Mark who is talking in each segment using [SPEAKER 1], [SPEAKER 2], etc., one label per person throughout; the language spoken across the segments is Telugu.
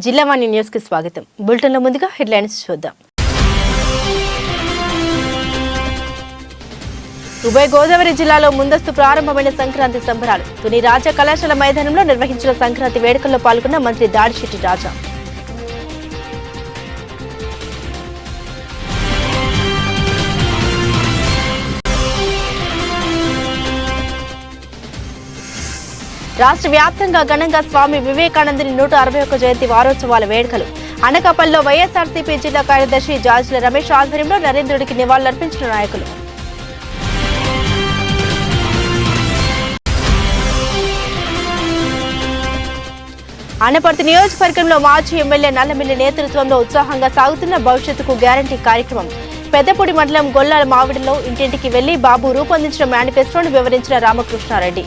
[SPEAKER 1] జిల్లావాణి న్యూస్ కి స్వాగతం. బులెటిన్లో ముందుగా హెడ్లైన్స్ చూద్దాం. ఉభయ గోదావరి జిల్లాలో ముందస్తు ప్రారంభమైన సంక్రాంతి సంబరాలు. తుని రాజా కళాశాల మైదానంలో నిర్వహించిన సంక్రాంతి వేడుకల్లో పాల్గొన్న మంత్రి దాడిశెట్టి రాజా. రాష్ట్ర వ్యాప్తంగా ఘనంగా స్వామి వివేకానందుని 161 జయంతి వారోత్సవాల వేడుకలు. అనకాపల్లిలో వైఎస్ఆర్సీపీ జిల్లా కార్యదర్శి జాజుల రమేష్ ఆధ్వర్యంలో నరేంద్రుడికి నివాళులర్పించిన నాయకులు. అనపర్తి నియోజకవర్గంలో మాజీ ఎమ్మెల్యే నల్లమిల్లి నేతృత్వంలో ఉత్సాహంగా సాగుతున్న భవిష్యత్తుకు గ్యారంటీ కార్యక్రమం. పెద్దపూడి మండలం గొల్లాల మావిడిలో ఇంటింటికి వెళ్లి బాబు రూపొందించిన మేనిఫెస్టోను వివరించిన రామకృష్ణారెడ్డి.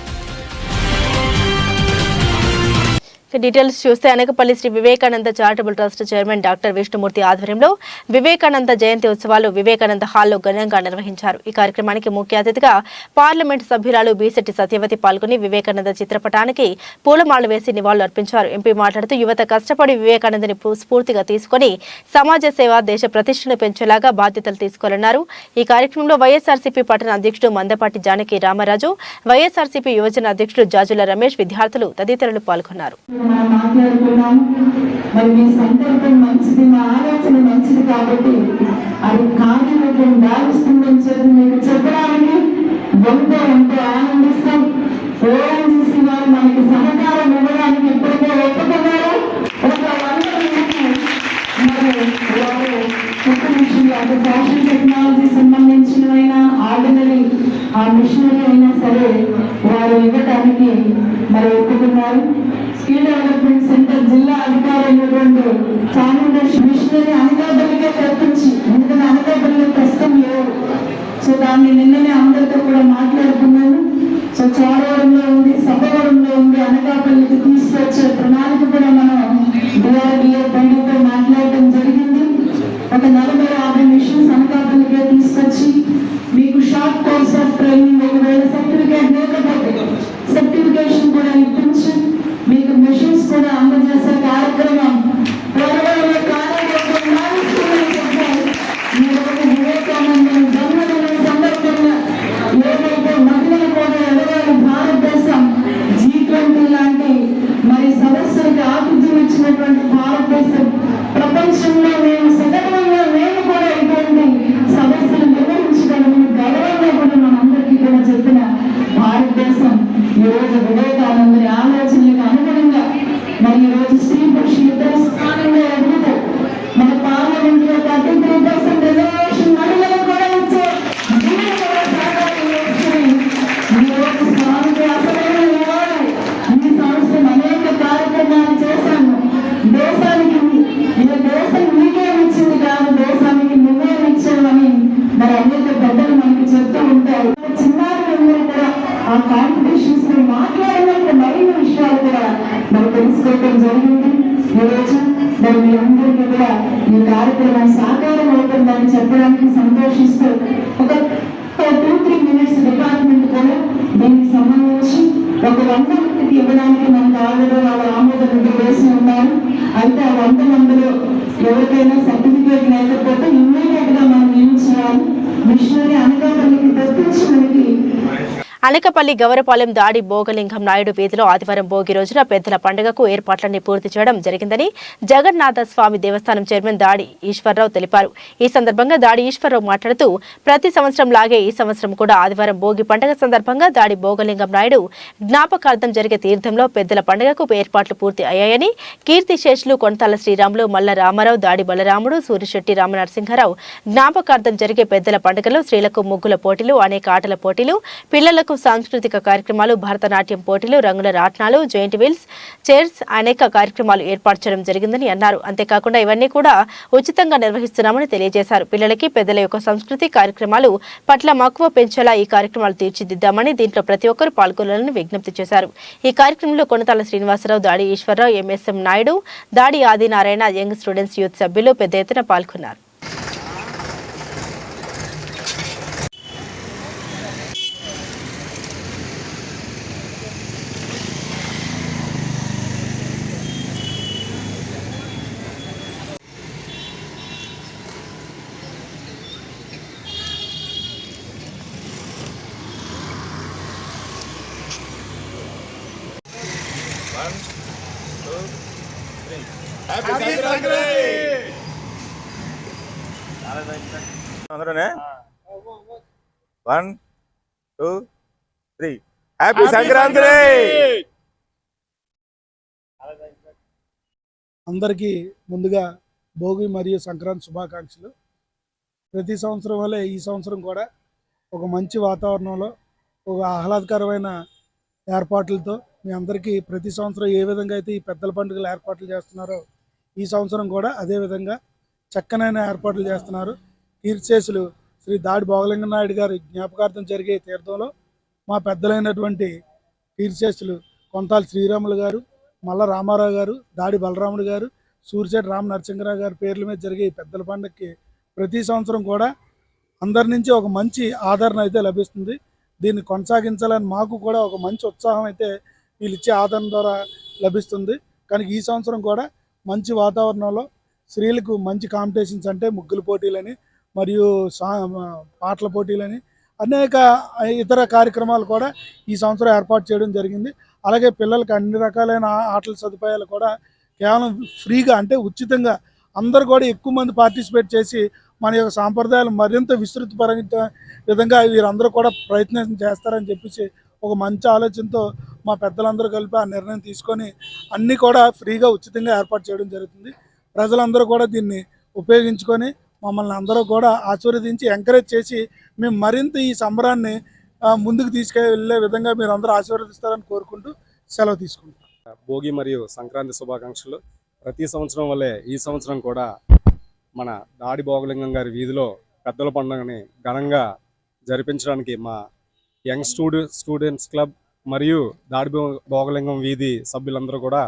[SPEAKER 1] డీటెయిల్స్ చూస్తే Anakapalli Shri Vivekananda charitable trust chairman doctor Vishnumurthy ఆధ్వర్యంలో వివేకానంద జయంతి ఉత్సవాలు వివేకానంద హాల్లో ఘనంగా నిర్వహించారు. ఈ కార్యక్రమానికి ముఖ్య అతిథిగా పార్లమెంట్ సభ్యురాలు బీసెట్టి సత్యవతి పాల్గొని వివేకానంద చిత్రపటానికి పూలమాలలు వేసి నివాళులు అర్పించారు. ఎంపీ మాట్లాడుతూ యువత కష్టపడి వివేకానందని స్ఫూర్తిగా తీసుకుని సమాజ సేవ, దేశ ప్రతిష్టను పెంచేలాగా బాధ్యతలు తీసుకోవాలన్నారు. ఈ కార్యక్రమంలో వైఎస్ఆర్సీపీ పట్టణ అధ్యక్షుడు మందపాటి జానకి రామరాజు, వైఎస్ఆర్సీపీ యువజన అధ్యక్షుడు జాజుల రమేష్, విద్యార్థులు తదితరులు పాల్గొన్నారు.
[SPEAKER 2] మాట్లాడుకున్నాము. మరి మీ సంకల్పం మంచిది, మా ఆలోచన మంచిది కాబట్టి అది కార్యరూపం దాలుస్తుందని చెప్పి మీకు చెప్పడానికి ఎంతో ఆనందిస్తాం. ఓఎన్జీసీ వారు మనకి సహకారం ఇవ్వడానికి ఇప్పటికే ఒప్పుకున్నారు. ఒక 100 మరి ఫ్యాషన్ టెక్నాలజీ సంబంధించినవైనా ఆర్డినరీ ఆ మిషనరీ అయినా సరే వారు ఇవ్వడానికి మరి ఒప్పుకున్నారు. స్కిల్ డెవలప్మెంట్ సెంటర్ జిల్లా అధికారులైనటువంటి చాముండేశ్వరి మిషనరీ అనకాపల్లికే తెప్పించి, ఎందుకంటే అనకాపల్లిలో ప్రస్తుతం లేవు. సో దాన్ని నిన్ననే అందరితో కూడా మాట్లాడుకున్నాను. సో చోడవరంలో ఉంది, సభవరంలో ఉంది, అనకాపల్లికి తీసుకొచ్చే ప్రణాళిక కూడా మనం డిఆర్డిఏ పండితో మాట్లాడటం జరిగింది. ఒక 40-50 మిషన్స్ అనకాపల్లికే తీసుకొచ్చి మీకు షార్ట్ కోర్స్ ఆఫ్ ట్రైనింగ్, ఒకవేళ సర్టిఫికేట్ లేకపోతే సర్టిఫికేషన్ కూడా ఇప్పించి మీకు మిషన్స్ కూడా అందజేసే కార్యక్రమం త్వరలో వివేకానంద జన్మదిన సందర్భంగా ఏదైతే మహిళలు కూడా ఎదగాలి, భారతదేశం G20 లాంటి మరి సదస్సులకు ఆతిథ్యం ఇచ్చినటువంటి భారతదేశం ప్రపంచంలో మేము సగర్వంగా మేము కూడా ఇటువంటి సదస్సులు నిర్వహించగలమని గర్వంగా కూడా మనందరికీ కూడా చెప్పిన భారతదేశం ఈరోజు వివేకానందుని ఆలోచనలకు అనుగుణంగా మరి ఈరోజు స్త్రీ పురుషులు ఇద్దరు స్థానంలో ఎదుగుతూ మన పార్లమెంట్ లో 33% రిజర్వేషన్ మహిళలకు కూడా ఇచ్చే ఈరోజు స్వామికి అసలైన ఇవ్వాలి. ఈ సంవత్సరం అనేక కార్యక్రమాలు చేశాము. దేశానికి దేశం నీకేమి ఇచ్చింది కాదు, దేశానికి నువ్వేమి ఇచ్చావని మరి అనేక పెద్దలు మనకి చెప్తూ ఉంటారు. చిన్నారులందరూ కూడా ఆ కాంపిటీషన్స్ లో మాట్లాడినప్పుడు మరిన్ని విషయాలు కూడా మనం తెలుసుకోవడం జరిగింది. ఈరోజు మరి మీ అందరికీ కూడా ఈ కార్యక్రమం సాకారం అవుతుందని చెప్పడానికి సంతోషిస్తూ ఒక 2-3 మినిట్స్ డిపార్ట్మెంట్ కూడా దీనికి సంబంధించి ఒక 100 మందికి ఇవ్వడానికి మనకు ఆల్రెడీ వాళ్ళు ఆమోదం వేసి ఉన్నారు. అయితే ఆ 100 మందిలో ఎవరికైనా సర్టిఫికేట్ లేకపోతే ఇమ్మీడియట్ గా మనం ఏం చేయాలి, మిషనరీ అనకాపల్లికి తెప్పించి మనకి.
[SPEAKER 1] అనకపల్లి గౌరపాలెం దాడి భోగలింగం నాయుడు వీధిలో ఆదివారం భోగి రోజున పెద్దల పండుగకు ఏర్పాట్లన్నీ పూర్తి చేయడం జరిగిందని జగన్నాథ స్వామి దేవస్థానం చైర్మన్ దాడి ఈశ్వరరావు తెలిపారు. ఈ సందర్భంగా దాడి ఈశ్వరరావు మాట్లాడుతూ ప్రతి సంవత్సరం లాగే ఈ సంవత్సరం కూడా ఆదివారం భోగి పండుగ సందర్భంగా దాడి భోగలింగం నాయుడు జ్ఞాపకార్థం జరిగే తీర్థంలో పెద్దల పండుగకు ఏర్పాట్లు పూర్తి అయ్యాయని, కీర్తిశేషులు కొనతాల శ్రీరాములు, మల్ల రామారావు, దాడి బలరాముడు, సూరిశెట్టి రామనరసింహారావు జ్ఞాపకార్థం జరిగే పెద్దల పండుగలో స్త్రీలకు ముగ్గుల పోటీలు, అనేక ఆటల పోటీలు, పిల్లలకు సాంస్కృతిక కార్యక్రమాలు, భరతనాట్యం పోటీలు, రంగుల రాట్నాలు, జైంట్ వీల్స్ చైర్స్ అనేక కార్యక్రమాలు ఏర్పాటు చేయడం జరిగిందని అన్నారు. అంతేకాకుండా ఇవన్నీ కూడా ఉచితంగా నిర్వహిస్తున్నామని తెలియజేశారు. పిల్లలకి పెద్దల యొక్క సంస్కృతి కార్యక్రమాలు పట్ల మక్కువ పెంచేలా ఈ కార్యక్రమాలు తీర్చిదిద్దామని, దీంట్లో ప్రతి ఒక్కరూ పాల్గొనాలని విజ్ఞప్తి చేశారు. ఈ కార్యక్రమంలో కొనతాల శ్రీనివాసరావు, దాడి ఈశ్వరరావు, ఎంఎస్ఎం నాయుడు, దాడి ఆదినారాయణ, యంగ్ స్టూడెంట్స్ యూత్ సభ్యులు పెద్ద ఎత్తున పాల్గొన్నారు.
[SPEAKER 3] అందరూనే 1 2 3 హ్యాపీ సంక్రాంతి.
[SPEAKER 4] అందరికీ ముందుగా భోగి మరియు సంక్రాంతి శుభాకాంక్షలు. ప్రతి సంవత్సరం వల్లే ఈ సంవత్సరం కూడా ఒక మంచి వాతావరణంలో ఒక ఆహ్లాదకరమైన ఏర్పాట్లతో మీ అందరికీ ప్రతి సంవత్సరం ఏ విధంగా అయితే ఈ పెద్దల పండుగలు ఏర్పాట్లు చేస్తున్నారో ఈ సంవత్సరం కూడా అదేవిధంగా చక్కనైన ఏర్పాట్లు చేస్తున్నారు. కీర్తిశేషులు శ్రీ దాడి భోగలింగం నాయుడు గారి జ్ఞాపకార్థం జరిగే తీర్థంలో మా పెద్దలైనటువంటి కీర్తిశేషులు కొంతాల శ్రీరాములు గారు, మల్ల రామారావు గారు, దాడి బలరాముడు గారు, సూర్యశెట్టి రామ నరసింహరావు గారి పేర్ల మీద జరిగే ఈ పెద్దల పండుగకి ప్రతి సంవత్సరం కూడా అందరి నుంచి ఒక మంచి ఆదరణ అయితే లభిస్తుంది. దీన్ని కొనసాగించాలని మాకు కూడా ఒక మంచి ఉత్సాహం అయితే వీళ్ళు ఇచ్చే ఆదరణ ద్వారా లభిస్తుంది. కానీ ఈ సంవత్సరం కూడా మంచి వాతావరణంలో స్త్రీలకు మంచి కాంపిటీషన్స్ అంటే ముగ్గుల పోటీలని మరియు పాటల పోటీలని అనేక ఇతర కార్యక్రమాలు కూడా ఈ సంవత్సరం ఏర్పాటు చేయడం జరిగింది. అలాగే పిల్లలకి అన్ని రకాలైన ఆటల సదుపాయాలు కూడా కేవలం ఫ్రీగా అంటే ఉచితంగా అందరూ కూడా ఎక్కువ మంది పార్టిసిపేట్ చేసి మన యొక్క సాంప్రదాయాలు మరింత విస్తృతపరంగా విధంగా వీరందరూ కూడా ప్రయత్నం చేస్తారని చెప్పేసి ఒక మంచి ఆలోచనతో మా పెద్దలందరూ కలిపి ఆ నిర్ణయం తీసుకొని అన్నీ కూడా ఫ్రీగా ఉచితంగా ఏర్పాటు చేయడం జరుగుతుంది. ప్రజలందరూ కూడా దీన్ని ఉపయోగించుకొని మమ్మల్ని అందరూ కూడా ఆశీర్వదించి ఎంకరేజ్ చేసి మేము మరింత ఈ సంబరాన్ని ముందుకు తీసుకెళ్లే విధంగా మీరు అందరూ ఆశీర్వదిస్తారని కోరుకుంటూ సెలవు తీసుకుంటాం.
[SPEAKER 5] భోగి మరియు సంక్రాంతి శుభాకాంక్షలు. ప్రతి సంవత్సరం వల్లే ఈ సంవత్సరం కూడా మన దాడి భోగలింగం గారి వీధిలో పెద్దల పండుగని ఘనంగా జరిపించడానికి మా యంగ్ స్టూడెంట్స్ క్లబ్ మరియు దాడి భోగలింగం వీధి సభ్యులందరూ కూడా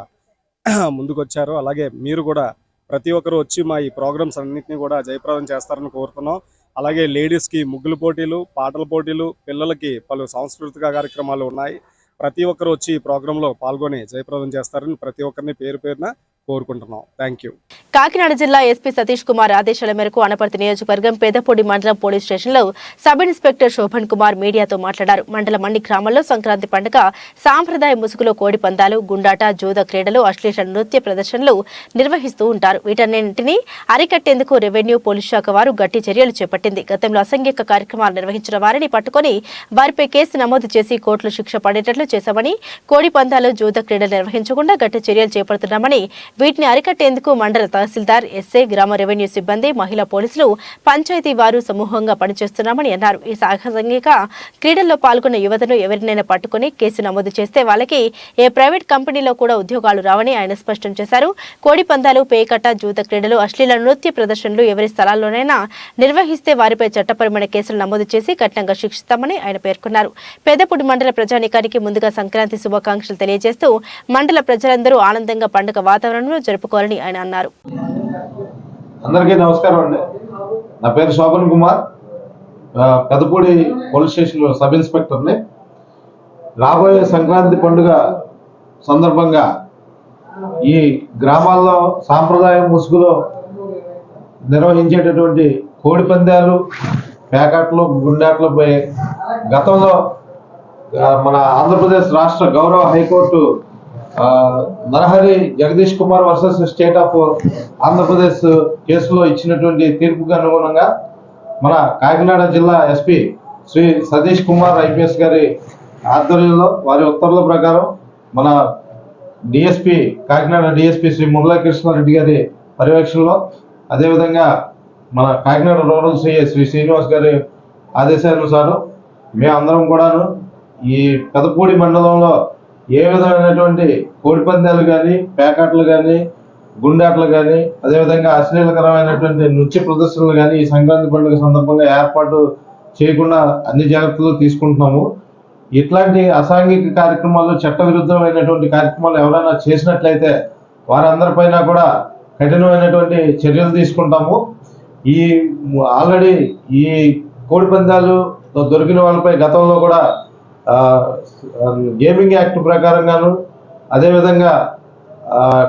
[SPEAKER 5] ముందుకొచ్చారు. అలాగే మీరు కూడా ప్రతి ఒక్కరు వచ్చి మా ఈ ప్రోగ్రామ్స్ అన్నింటినీ కూడా జయప్రదం చేస్తారని కోరుతున్నాం. అలాగే లేడీస్కి ముగ్గుల పోటీలు, పాటల పోటీలు, పిల్లలకి పలు సాంస్కృతిక కార్యక్రమాలు ఉన్నాయి. ప్రతి ఒక్కరు వచ్చి ఈ ప్రోగ్రాంలో పాల్గొని జయప్రదం చేస్తారని ప్రతి ఒక్కరిని పేరు పేరున కోరుకుంటున్నాం. Thank you.
[SPEAKER 1] కాకినాడ జిల్లా ఎస్పీ సతీష్ కుమార్ ఆదేశాల మేరకు అనపర్తి నియోజకవర్గం పెదపూడి మండలం పోలీస్ స్టేషన్లో సబ్ ఇన్స్పెక్టర్ శోభన్ కుమార్ మీడియాతో మాట్లాడారు. మండలం అన్ని గ్రామాల్లో సంక్రాంతి పండుగ సాంప్రదాయ ముసుగులో కోడి పందాలు, గుండాట, జూద క్రీడలు, అశ్లీల నృత్య ప్రదర్శనలు నిర్వహిస్తూ ఉంటారు. వీటన్నింటినీ అరికట్టేందుకు రెవెన్యూ పోలీస్ శాఖ వారు గట్టి చర్యలు చేపట్టింది. గతంలో అసంఘిక కార్యక్రమాలు నిర్వహించిన వారిని పట్టుకొని వారిపై కేసు నమోదు చేసి కోర్టులో శిక్ష పడేటట్లు చేశామని, కోడి పందాలు, జూద క్రీడలు నిర్వహించకుండా గట్టి చర్యలు చేపడుతున్నామని, వీటిని అరికట్టేందుకు మండల తహసీల్దార్, ఎస్ఐ, గ్రామ రెవెన్యూ సిబ్బంది, మహిళా పోలీసులు, పంచాయతీ వారు సమూహంగా పనిచేస్తున్నామని అన్నారు. ఈ సాంఘిక క్రీడల్లో పాల్గొన్న యువతను ఎవరినైనా పట్టుకుని కేసు నమోదు చేస్తే వాళ్ళకి ఏ ప్రైవేట్ కంపెనీలో కూడా ఉద్యోగాలు రావని ఆయన స్పష్టం చేశారు. కోడి పందాలు, పేకట్ట, జూద క్రీడలు, అశ్లీల నృత్య ప్రదర్శనలు ఎవరి స్థలాల్లోనైనా నిర్వహిస్తే వారిపై చట్టపరమైన కేసులు నమోదు చేసి కఠినంగా శిక్షిస్తామని ఆయన పేర్కొన్నారు. పెదపూడి మండల ప్రజానీకానికి ముందుగా సంక్రాంతి శుభాకాంక్షలు తెలియజేస్తూ మండల ప్రజలందరూ ఆనందంగా పండుగ వాతావరణంలో జరుపుకోవాలని ఆయన అన్నారు.
[SPEAKER 6] అందరికీ నమస్కారం అండి. నా పేరు Shobhan Kumar, Pedapudi police station sub ఇన్స్పెక్టర్ని. రాబోయే సంక్రాంతి పండుగ సందర్భంగా ఈ గ్రామాల్లో సాంప్రదాయ ముసుగులో నిర్వహించేటటువంటి కోడి పందాలు, పేకాట్లు, గుండాట్లపై గతంలో మన ఆంధ్రప్రదేశ్ రాష్ట్ర గౌరవ high court Narahari Jagadish Kumar versus state of Andhra Pradesh కేసులో ఇచ్చినటువంటి తీర్పుకు అనుగుణంగా మన కాకినాడ జిల్లా ఎస్పీ శ్రీ సతీష్ కుమార్ ఐపీఎస్ గారి ఆధ్వర్యంలో వారి ఉత్తర్వుల ప్రకారం మన డిఎస్పీ కాకినాడ డిఎస్పీ శ్రీ మురళీకృష్ణారెడ్డి గారి పర్యవేక్షణలో, అదేవిధంగా మన కాకినాడ రూరల్ సిఐ శ్రీ శ్రీనివాస్ గారి ఆదేశానుసారం మేమందరం కూడాను ఈ పెదపూడి మండలంలో ఏ విధమైనటువంటి కోడి పందాలు కానీ, పేకాట్లు కానీ, గుండాట్లు కానీ, అదేవిధంగా అశ్లీలకరమైనటువంటి నృత్య ప్రదర్శనలు కానీ ఈ సంక్రాంతి పండుగ సందర్భంగా ఏర్పాటు చేయకుండా అన్ని జాగ్రత్తలు తీసుకుంటున్నాము. ఇట్లాంటి అసాంఘిక కార్యక్రమాలు, చట్టవిరుద్ధమైనటువంటి కార్యక్రమాలు ఎవరైనా చేసినట్లయితే వారందరిపైన కూడా కఠినమైనటువంటి చర్యలు తీసుకుంటాము. ఈ ఆల్రెడీ ఈ కోడి పందాలు దొరికిన వాళ్ళపై గతంలో కూడా గేమింగ్ యాక్ట్ ప్రకారంగాను, అదేవిధంగా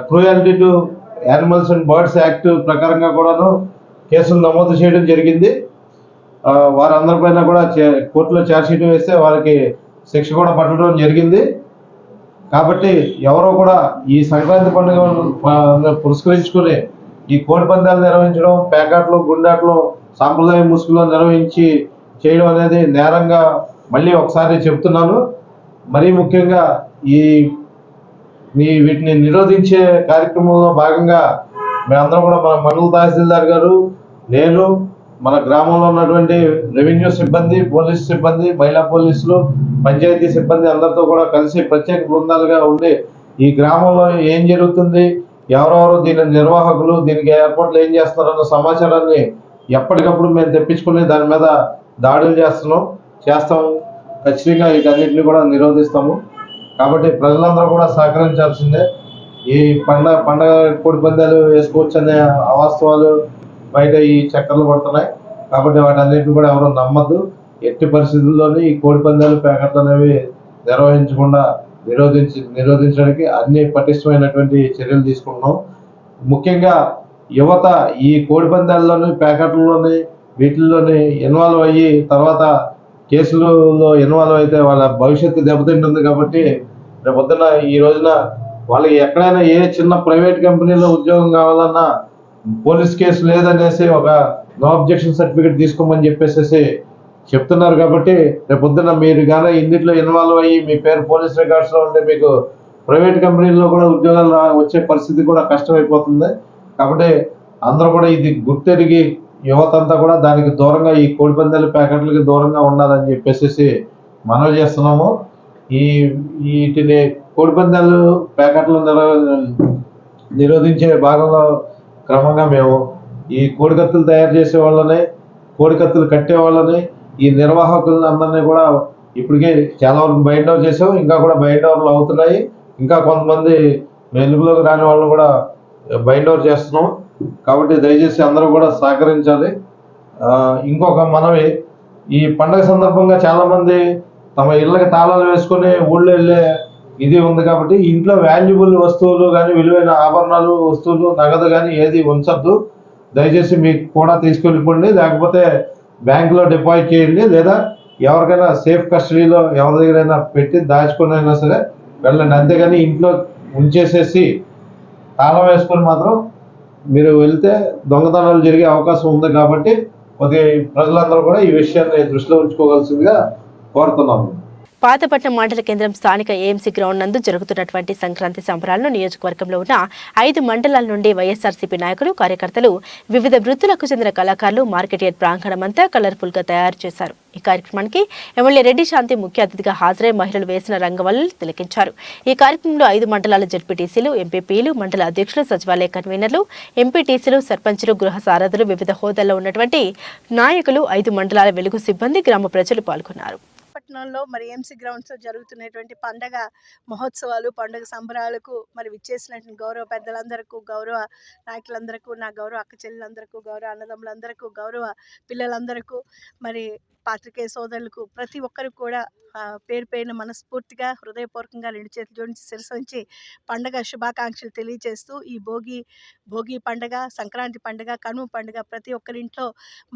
[SPEAKER 6] cruelty to animals and birds act ప్రకారంగా కూడాను కేసులు నమోదు చేయడం జరిగింది. వారందరిపైన కూడా కోర్టులో ఛార్జ్షీట్ వేస్తే వారికి శిక్ష కూడా పట్టడం జరిగింది. కాబట్టి ఎవరో కూడా ఈ సంక్రాంతి పండుగ పురస్కరించుకుని ఈ కోడి పందాలు నిర్వహించడం, పేకాట్లు, గుండాట్లు సాంప్రదాయ ముసుగులో నిర్వహించి చేయడం అనేది నేరంగా మళ్ళీ ఒకసారి చెప్తున్నాను. మరీ ముఖ్యంగా ఈ వీటిని నిరోధించే కార్యక్రమంలో భాగంగా మేమందరం కూడా మన మండల తహసీల్దార్ గారు, నేను, మన గ్రామంలో ఉన్నటువంటి రెవెన్యూ సిబ్బంది, పోలీస్ సిబ్బంది, మహిళా పోలీసులు, పంచాయతీ సిబ్బంది అందరితో కూడా కలిసి ప్రత్యేక బృందాలుగా ఉండి ఈ గ్రామంలో ఏం జరుగుతుంది, ఎవరెవరు దీని నిర్వాహకులు, దీనికి ఏర్పాట్లు ఏం చేస్తున్నారన్న సమాచారాన్ని ఎప్పటికప్పుడు మేము తెప్పించుకుని దాని మీద దాడులు చేస్తాము. ఖచ్చితంగా వీటన్నిటిని కూడా నిరోధిస్తాము. కాబట్టి ప్రజలందరూ కూడా సహకరించాల్సిందే. ఈ పండగ కోడి పందాలు వేసుకోవచ్చు అనే అవాస్తవాలు బయట ఈ చక్కర్లు పడుతున్నాయి. కాబట్టి వాటన్నిటిని కూడా ఎవరు నమ్మద్దు. ఎట్టి పరిస్థితుల్లోని ఈ కోడి పందాలు, పేకట్లు అనేవి నిర్వహించకుండా నిరోధించడానికి అన్ని పటిష్టమైనటువంటి చర్యలు తీసుకుంటున్నాం. ముఖ్యంగా యువత ఈ కోడి పందాల్లోని, పేకట్లలోని, వీటిల్లోని ఇన్వాల్వ్ అయ్యి తర్వాత కేసులలో ఇన్వాల్వ్ అయితే వాళ్ళ భవిష్యత్తు దెబ్బతింటుంది. కాబట్టి రేపొద్దున ఈ రోజున వాళ్ళకి ఎక్కడైనా ఏ చిన్న ప్రైవేట్ కంపెనీలో ఉద్యోగం కావాలన్నా పోలీస్ కేసు లేదనేసి ఒక నో అబ్జెక్షన్ సర్టిఫికేట్ తీసుకోమని చెప్పేసి చెప్తున్నారు. కాబట్టి రేపొద్దున మీరు కానీ ఇందులో ఇన్వాల్వ్ అయ్యి మీ పేరు పోలీస్ రికార్డ్స్ లో ఉంటే మీకు ప్రైవేట్ కంపెనీల్లో కూడా ఉద్యోగాలు వచ్చే పరిస్థితి కూడా కష్టమైపోతుంది. కాబట్టి అందరూ కూడా ఇది గుర్తెరిగి యువత అంతా కూడా దానికి దూరంగా, ఈ కోడి పందాలు, ప్యాకెట్లకి దూరంగా ఉండాలని చెప్పేసి మనవి చేస్తున్నాము. వీటిని కోడి పందాలు, ప్యాకెట్లు నిరోధించే భాగంలో క్రమంగా మేము ఈ కోడికత్తులు తయారు చేసే వాళ్ళని, కోడికత్తులు కట్టే వాళ్ళని, ఈ నిర్వాహకులని అందరినీ కూడా ఇప్పటికే చాలా వరకు బైండ్ ఓవర్ చేసాం. ఇంకా కూడా బైండ్ ఓవర్లు అవుతున్నాయి. ఇంకా కొంతమంది వెలుగులోకి రాని వాళ్ళని కూడా బైండ్ ఓవర్ చేస్తున్నాం. కాబట్టి దయచేసి అందరూ కూడా సహకరించాలి. ఇంకొక మనవి, ఈ పండుగ సందర్భంగా చాలా మంది తమ ఇళ్ళకి తాళాలు వేసుకొని ఊళ్ళో వెళ్ళే ఇది ఉంది. కాబట్టి ఇంట్లో వాల్యుబుల్ వస్తువులు కానీ, విలువైన ఆభరణాలు, వస్తువులు, నగదు కానీ ఏది ఉంచద్దు. దయచేసి మీకు కూడా తీసుకెళ్ళిపోండి, లేకపోతే బ్యాంకులో డిపాజిట్ చేయండి, లేదా ఎవరికైనా సేఫ్ కస్టడీలో ఎవరి దగ్గరైనా పెట్టి దాచుకొని అయినా సరే వెళ్ళండి. అంతేగాని ఇంట్లో ఉంచేసేసి తాళం వేసుకొని మాత్రం మీరు వెళ్తే దొంగతనాలు జరిగే అవకాశం ఉంది. కాబట్టి ప్రజలందరూ కూడా ఈ విషయాన్ని దృష్టిలో ఉంచుకోవాల్సిందిగా కోరుతున్నాము.
[SPEAKER 1] పాతపట్నం మండల కేంద్రం స్థానిక ఏఎంసీ గ్రౌండ్ నందు జరుగుతున్నటువంటి సంక్రాంతి సంబరాలను నియోజకవర్గంలో ఉన్న 5 మండలాల నుండి వైఎస్ఆర్సీపీ నాయకులు, కార్యకర్తలు, వివిధ వృత్తులకు చెందిన కళాకారులు మార్కెట్ యార్డ్ ప్రాంగణమంతా కలర్ఫుల్ గా తయారు చేశారు. ఈ కార్యక్రమానికి ఎమ్మెల్యే రెడ్డి శాంతి ముఖ్య అతిథిగా హాజరై మహిళలు వేసిన రంగవల్లులు తిలకించారు. ఈ కార్యక్రమంలో 5 మండలాల జడ్పీటీసీలు, ఎంపీపీలు, మండల అధ్యక్షులు, సచివాలయ కన్వీనర్లు, ఎంపీటీసీలు, సర్పంచులు, గృహ సారథులు, వివిధ హోదాల్లో ఉన్నటువంటి నాయకులు, 5 మండలాల వెలుగు సిబ్బంది, గ్రామ ప్రజలు పాల్గొన్నారు.
[SPEAKER 7] పట్టణంలో మరి ఏఎంసీ గ్రౌండ్స్లో జరుగుతున్నటువంటి పండగ మహోత్సవాలు, పండుగ సంబరాలకు మరి విచ్చేసినటువంటి గౌరవ పెద్దలందరికీ, గౌరవ నాయకులందరికీ, నా గౌరవ అక్క చెల్లెలందరికీ, గౌరవ అన్నదమ్ములందరికీ, గౌరవ పిల్లలందరికీ, మరి పాత్రికేయ సోదరులకు, ప్రతి ఒక్కరికి కూడా పేరు పేరున మనస్ఫూర్తిగా, హృదయపూర్వకంగా 2 చేతులు జోడించి శిరస్సు ఉంచి పండగ శుభాకాంక్షలు తెలియజేస్తూ, ఈ భోగి పండగ, సంక్రాంతి పండుగ, కనుమ పండుగ ప్రతి ఒక్కరింట్లో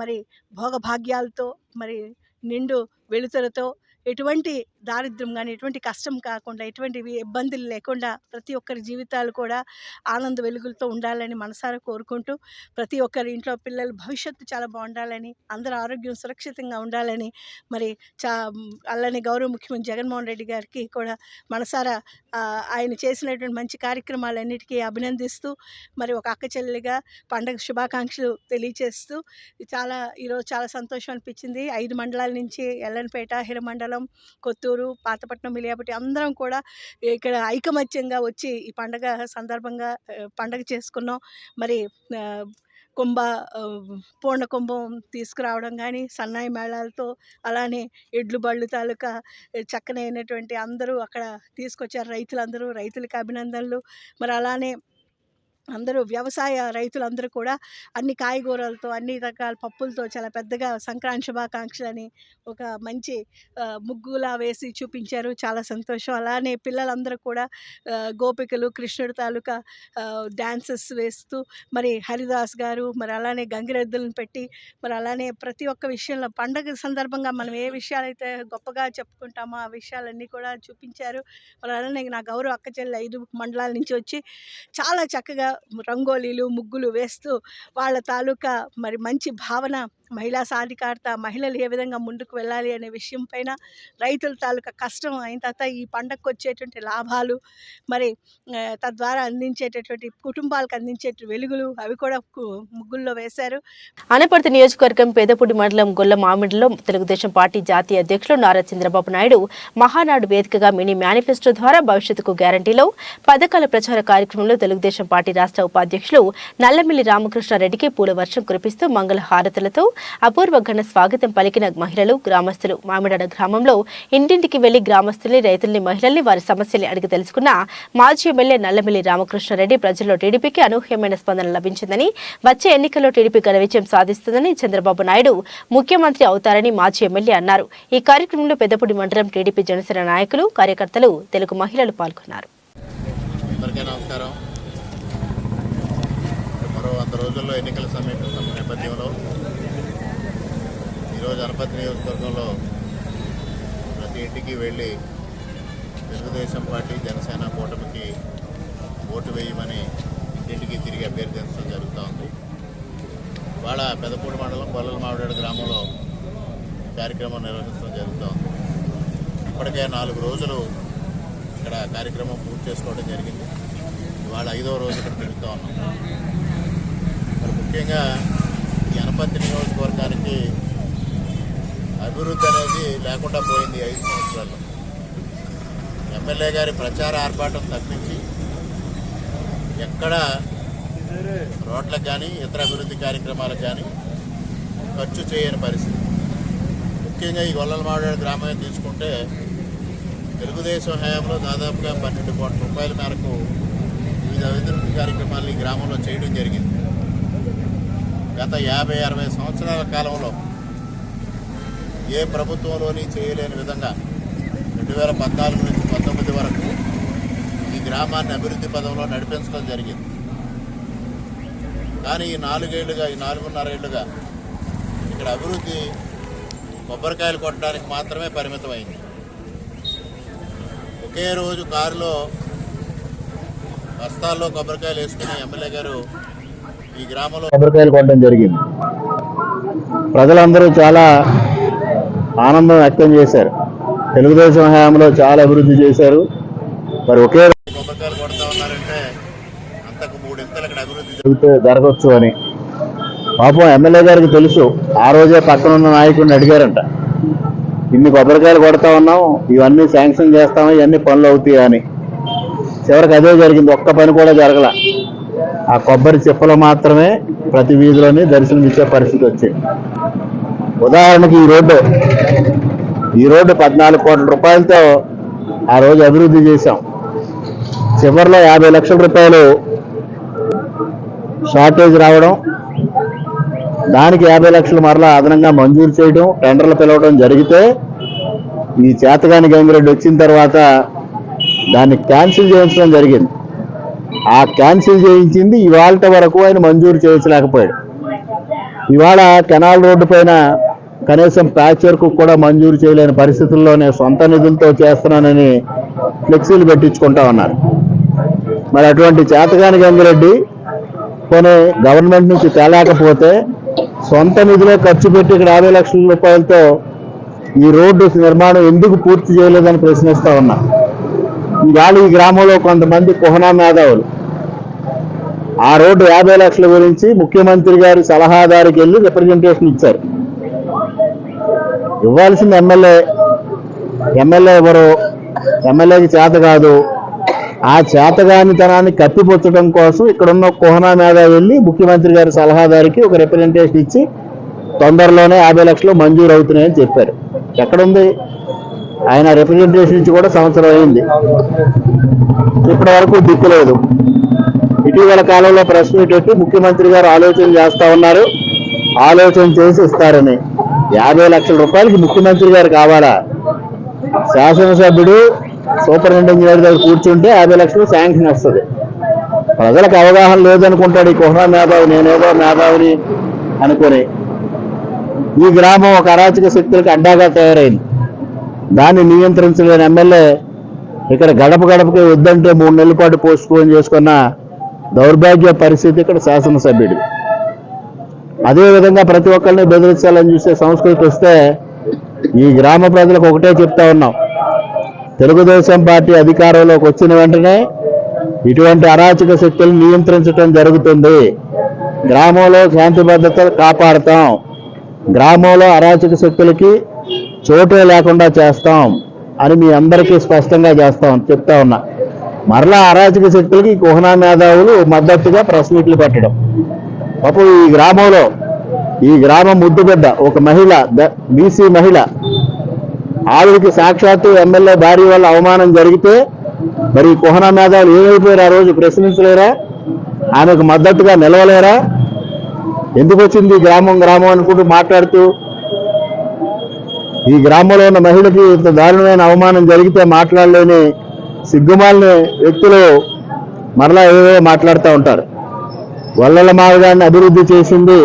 [SPEAKER 7] మరి భోగభాగ్యాలతో, మరి నిండు వెలుతురతో, ఎటువంటి దారిద్ర్యం కానీ, ఎటువంటి కష్టం కాకుండా, ఎటువంటి ఇబ్బందులు లేకుండా ప్రతి ఒక్కరి జీవితాలు కూడా ఆనంద వెలుగులతో ఉండాలని మనసారా కోరుకుంటూ, ప్రతి ఒక్కరి ఇంట్లో పిల్లల భవిష్యత్తు చాలా బాగుండాలని, అందరూ ఆరోగ్యం సురక్షితంగా ఉండాలని, మరి అలానే గౌరవ ముఖ్యమంత్రి జగన్మోహన్ రెడ్డి గారికి కూడా మనసారా ఆయన చేసినటువంటి మంచి కార్యక్రమాలన్నిటికీ అభినందిస్తూ, మరి ఒక అక్క చెల్లెలిగా పండగ శుభాకాంక్షలు తెలియజేస్తూ ఈరోజు చాలా సంతోషం అనిపించింది. 5 మండలాల నుంచి ఎల్లనపేట, హిరమండలం, కొత్తూరు, పాతపట్నం, మిలియాపట్టి అందరం కూడా ఇక్కడ ఐకమత్యంగా వచ్చి ఈ పండగ సందర్భంగా పండగ చేసుకున్నాం. మరి పూర్ణ కుంభం తీసుకురావడం కానీ, సన్నాయి మేళాలతో, అలానే ఎడ్లు బళ్ళు తాలూకా చక్కనైనటువంటి అందరూ అక్కడ తీసుకొచ్చారు. రైతులందరూ, రైతులకు అభినందనలు. మరి అలానే అందరూ వ్యవసాయ రైతులందరూ కూడా అన్ని కాయగూరలతో అన్ని రకాల పప్పులతో చాలా పెద్దగా సంక్రాంతి శుభాకాంక్షలని ఒక మంచి ముగ్గులా వేసి చూపించారు. చాలా సంతోషం. అలానే పిల్లలందరూ కూడా గోపికలు కృష్ణుడి తాలూకా డ్యాన్సెస్ వేస్తూ మరి హరిదాస్ గారు మరి అలానే గంగిరెద్దులను పెట్టి మరి అలానే ప్రతి ఒక్క విషయంలో పండగ సందర్భంగా మనం ఏ విషయాలైతే గొప్పగా చెప్పుకుంటామో ఆ విషయాలన్నీ కూడా చూపించారు. మరి అలానే నా గౌరవ అక్క చెల్లి 5 మండలాల నుంచి వచ్చి చాలా చక్కగా రంగోలీలు ముగ్గులు వేస్తూ వాళ్ళ తాలూకా మరి మంచి భావన, మహిళా సాధికారత, మహిళలు ఏ విధంగా ముందుకు వెళ్ళాలి అనే విషయం పైన, రైతుల తాలూకా కష్టం అయిన తర్వాత ఈ పండగకు వచ్చేటువంటి లాభాలు మరి తద్వారా అందించేటటువంటి కుటుంబాలకు అందించే వెలుగులు అవి కూడా ముగ్గుల్లో వేశారు.
[SPEAKER 1] అనపర్తి నియోజకవర్గం పేదపూడి మండలం గొల్ల మామిడిలో తెలుగుదేశం పార్టీ జాతీయ అధ్యక్షులు నారా చంద్రబాబు నాయుడు మహానాడు వేదికగా మినీ మేనిఫెస్టో ద్వారా భవిష్యత్తుకు గ్యారంటీలో పథకాల ప్రచార కార్యక్రమంలో తెలుగుదేశం పార్టీ రాష్ట్ర ఉపాధ్యక్షులు నల్లమిల్లి రామకృష్ణారెడ్డికి పూల వర్షం కురిపిస్తూ మంగళ హారతులతో అపూర్వ ఘన స్వాగతం పలికిన మహిళలు, గ్రామస్తులు. మామిడాడ గ్రామంలో ఇంటింటికి వెళ్లి గ్రామస్తుల్ని, రైతుల్ని, మహిళల్ని వారి సమస్యల్ని అడిగి తెలుసుకున్న మాజీ ఎమ్మెల్యే నల్లమిల్లి రామకృష్ణారెడ్డి ప్రజల్లో టీడీపీకి అనూహ్యమైన స్పందన లభించిందని, వచ్చే ఎన్నికల్లో టీడీపీ ఘన విజయం సాధిస్తుందని, చంద్రబాబు నాయుడు ముఖ్యమంత్రి అవుతారని మాజీ ఎమ్మెల్యే అన్నారు. ఈ కార్యక్రమంలో పెద్దపూడి మండలం టీడీపీ జనసేన నాయకులు, కార్యకర్తలు, తెలుగు మహిళలు పాల్గొన్నారు.
[SPEAKER 8] మరో 100 రోజుల్లో ఎన్నికల సమీపం నేపథ్యంలో ఈరోజు అనపర్తి నియోజకవర్గంలో ప్రతి ఇంటికి వెళ్ళి తెలుగుదేశం పార్టీ జనసేన కూటమికి ఓటు వేయమని ఇంటింటికి తిరిగి అభ్యర్థించడం జరుగుతూ ఉంది. ఇవాళ పెదపూడి మండలం గొల్లల మామిడాడ గ్రామంలో కార్యక్రమం నిర్వహించడం జరుగుతూ ఉంది. ఇప్పటికే 4 రోజులు ఇక్కడ కార్యక్రమం పూర్తి చేసుకోవడం జరిగింది. ఇవాళ 5వ రోజు ఇక్కడ తిరుగుతూ ఉన్నాం. మరి ముఖ్యంగా ఈ అనపర్తి నియోజకవర్గానికి అభివృద్ధి అనేది లేకుండా పోయింది 5 సంవత్సరాల్లో. ఎమ్మెల్యే గారి ప్రచార ఆర్భాటం తప్పించి ఎక్కడ రోడ్లకు కానీ ఇతర అభివృద్ధి కార్యక్రమాలకు కానీ ఖర్చు చేయని పరిస్థితి. ముఖ్యంగా ఈ గొల్లల మామిడాడ గ్రామం తీసుకుంటే తెలుగుదేశం హయాంలో దాదాపుగా 12 కోట్ల రూపాయల మేరకు వివిధ అభివృద్ధి కార్యక్రమాలు ఈ గ్రామంలో చేయడం జరిగింది. గత 50-60 సంవత్సరాల కాలంలో ఏ ప్రభుత్వంలోని చేయలేని విధంగా 2014 నుంచి 19 వరకు ఈ గ్రామాన్ని అభివృద్ధి పదంలో నడిపించడం జరిగింది. కానీ ఈ 4.5 ఏళ్లుగా ఇక్కడ అభివృద్ధి కొబ్బరికాయలు కొట్టడానికి మాత్రమే పరిమితమైంది. ఒకే రోజు కారులో బస్తాల్లో కొబ్బరికాయలు వేసుకుని ఎమ్మెల్యే గారు ఈ గ్రామంలో
[SPEAKER 9] కొబ్బరికాయలు కొట్టడం జరిగింది. ప్రజలందరూ చాలా ఆనందం వ్యక్తం చేశారు. తెలుగుదేశం హయాంలో చాలా అభివృద్ధి చేశారు. మరి ఒకే
[SPEAKER 8] కొబ్బరికాయలు కొడతా ఉన్నారంటే అంతకు 3 ఇంతలు ఇక్కడ అభివృద్ధి
[SPEAKER 9] జరగవచ్చు అని పాపం ఎమ్మెల్యే గారికి తెలుసు. ఆ రోజే పక్కనున్న నాయకుడిని అడిగారంట, ఇన్ని కొబ్బరికాయలు కొడతా ఉన్నాం, ఇవన్నీ శాంక్షన్ చేస్తామా, ఇవన్నీ పనులు అవుతాయా అని. చివరికి అదే జరిగింది. ఒక్క పని కూడా జరగల. ఆ కొబ్బరి చిప్పలు మాత్రమే ప్రతి వీధిలోని దర్శనం ఇచ్చే పరిస్థితి వచ్చింది. ఉదాహరణకి ఈ రోడ్డు 14 కోట్ల రూపాయలతో ఆ రోజు అభివృద్ధి చేశాం. చివరిలో 50 లక్షల రూపాయలు షార్టేజ్ రావడం, దానికి 50 లక్షలు మరలా అదనంగా మంజూరు చేయడం, టెండర్లు పిలవడం జరిగితే ఈ చేతగాని గంగిరెడ్డి వచ్చిన తర్వాత దాన్ని క్యాన్సిల్ చేయించడం జరిగింది. ఆ క్యాన్సిల్ చేయించింది ఇవాళ వరకు ఆయన మంజూరు చేయించలేకపోయాడు. ఇవాళ కెనాల్ రోడ్డు పైన కనీసం ప్యాచ్ వర్క్ కూడా మంజూరు చేయలేని పరిస్థితుల్లోనే సొంత నిధులతో చేస్తున్నానని ఫ్లెక్సీలు పెట్టించుకుంటా ఉన్నారు. మరి అటువంటి చేతగాని గంగిరెడ్డి కొన్ని గవర్నమెంట్ నుంచి తేలేకపోతే సొంత నిధులే ఖర్చు పెట్టి ఇక్కడ 50 లక్షల రూపాయలతో ఈ రోడ్డు నిర్మాణం ఎందుకు పూర్తి చేయలేదని ప్రశ్నిస్తా ఉన్నా. ఇవాళ ఈ గ్రామంలో కొంతమంది కుహనా మేధావులు ఆ రోడ్డు 50 లక్షల గురించి ముఖ్యమంత్రి గారి సలహాదారికి వెళ్ళి రిప్రజెంటేషన్ ఇచ్చారు. ఇవ్వాల్సింది ఎమ్మెల్యే ఎవరు, ఎమ్మెల్యేకి చేత కాదు. ఆ చేతగానితనాన్ని కప్పిపుచ్చడం కోసం ఇక్కడున్న కుహనా మేధావి వెళ్ళి ముఖ్యమంత్రి గారి సలహాదారికి ఒక రిప్రజెంటేషన్ ఇచ్చి తొందరలోనే 50 లక్షలు మంజూరు అవుతున్నాయని చెప్పారు. ఎక్కడుంది? ఆయన రిప్రజెంటేషన్ ఇచ్చి కూడా సంవత్సరం అయింది, ఇప్పటి వరకు దిక్కులేదు. ఇటీవల కాలంలో ప్రెస్ మీట్ పెట్టి ముఖ్యమంత్రి గారు ఆలోచన చేస్తా ఉన్నారు, ఆలోచన చేసి ఇస్తారని. 50 లక్షల రూపాయలకి ముఖ్యమంత్రి గారు కావాలా? శాసనసభ్యుడు సూపరింటెండెంట్ ఇంజనీర్ దగ్గర కూర్చుంటే 50 లక్షలు శాంక్షన్ వస్తుంది. ప్రజలకు అవగాహన లేదనుకుంటాడు ఈ కుహనా మేధావి, నేనేదో మేధావిని అనుకుని. ఈ గ్రామం ఒక అరాచక శక్తులకు అడ్డాగా తయారైంది. దాన్ని నియంత్రించలేని ఎమ్మెల్యే ఇక్కడ గడప గడపకి వద్దంటే 3 నెలల పాటు పోస్ట్ పోన్ చేసుకున్న దౌర్భాగ్య పరిస్థితి ఇక్కడ శాసనసభ్యుడు. అదేవిధంగా ప్రతి ఒక్కరిని బెదిరించాలని చూసే సంస్కృతి వస్తే ఈ గ్రామ ప్రజలకు ఒకటే చెప్తా ఉన్నాం, తెలుగుదేశం పార్టీ అధికారంలోకి వచ్చిన వెంటనే ఇటువంటి అరాచక శక్తులను నియంత్రించడం జరుగుతుంది. గ్రామంలో శాంతి భద్రతలు కాపాడుతాం, గ్రామంలో అరాచక శక్తులకి చోటే లేకుండా చేస్తాం అని మీ అందరికీ స్పష్టంగా చెప్తా ఉన్నా. మరలా అరాచక శక్తులకి కుహనా మేధావులు మద్దతుగా ప్రెస్ మీట్లు పెట్టడం. అప్పుడు ఈ గ్రామం ముద్దుబిడ్డ ఒక మహిళ, బీసీ మహిళ, ఆవిడికి సాక్షాత్తు ఎమ్మెల్యే భార్య వల్ల అవమానం జరిగితే మరి కుహనా మేధావులు ఏమైపోయారు? ఆ రోజు ప్రశ్నించలేరా? ఆమెకు మద్దతుగా నిలవలేరా? ఎందుకు వచ్చింది గ్రామం అనుకుంటూ మాట్లాడుతూ? ఈ గ్రామంలో ఉన్న మహిళకి ఇంత దారుణమైన అవమానం జరిగితే మాట్లాడలేని సిగ్గుమాలిన వ్యక్తులు మరలా ఏవో మాట్లాడుతూ ఉంటారు. వల్లల మావిడాన్ని అభివృద్ధి చేసింది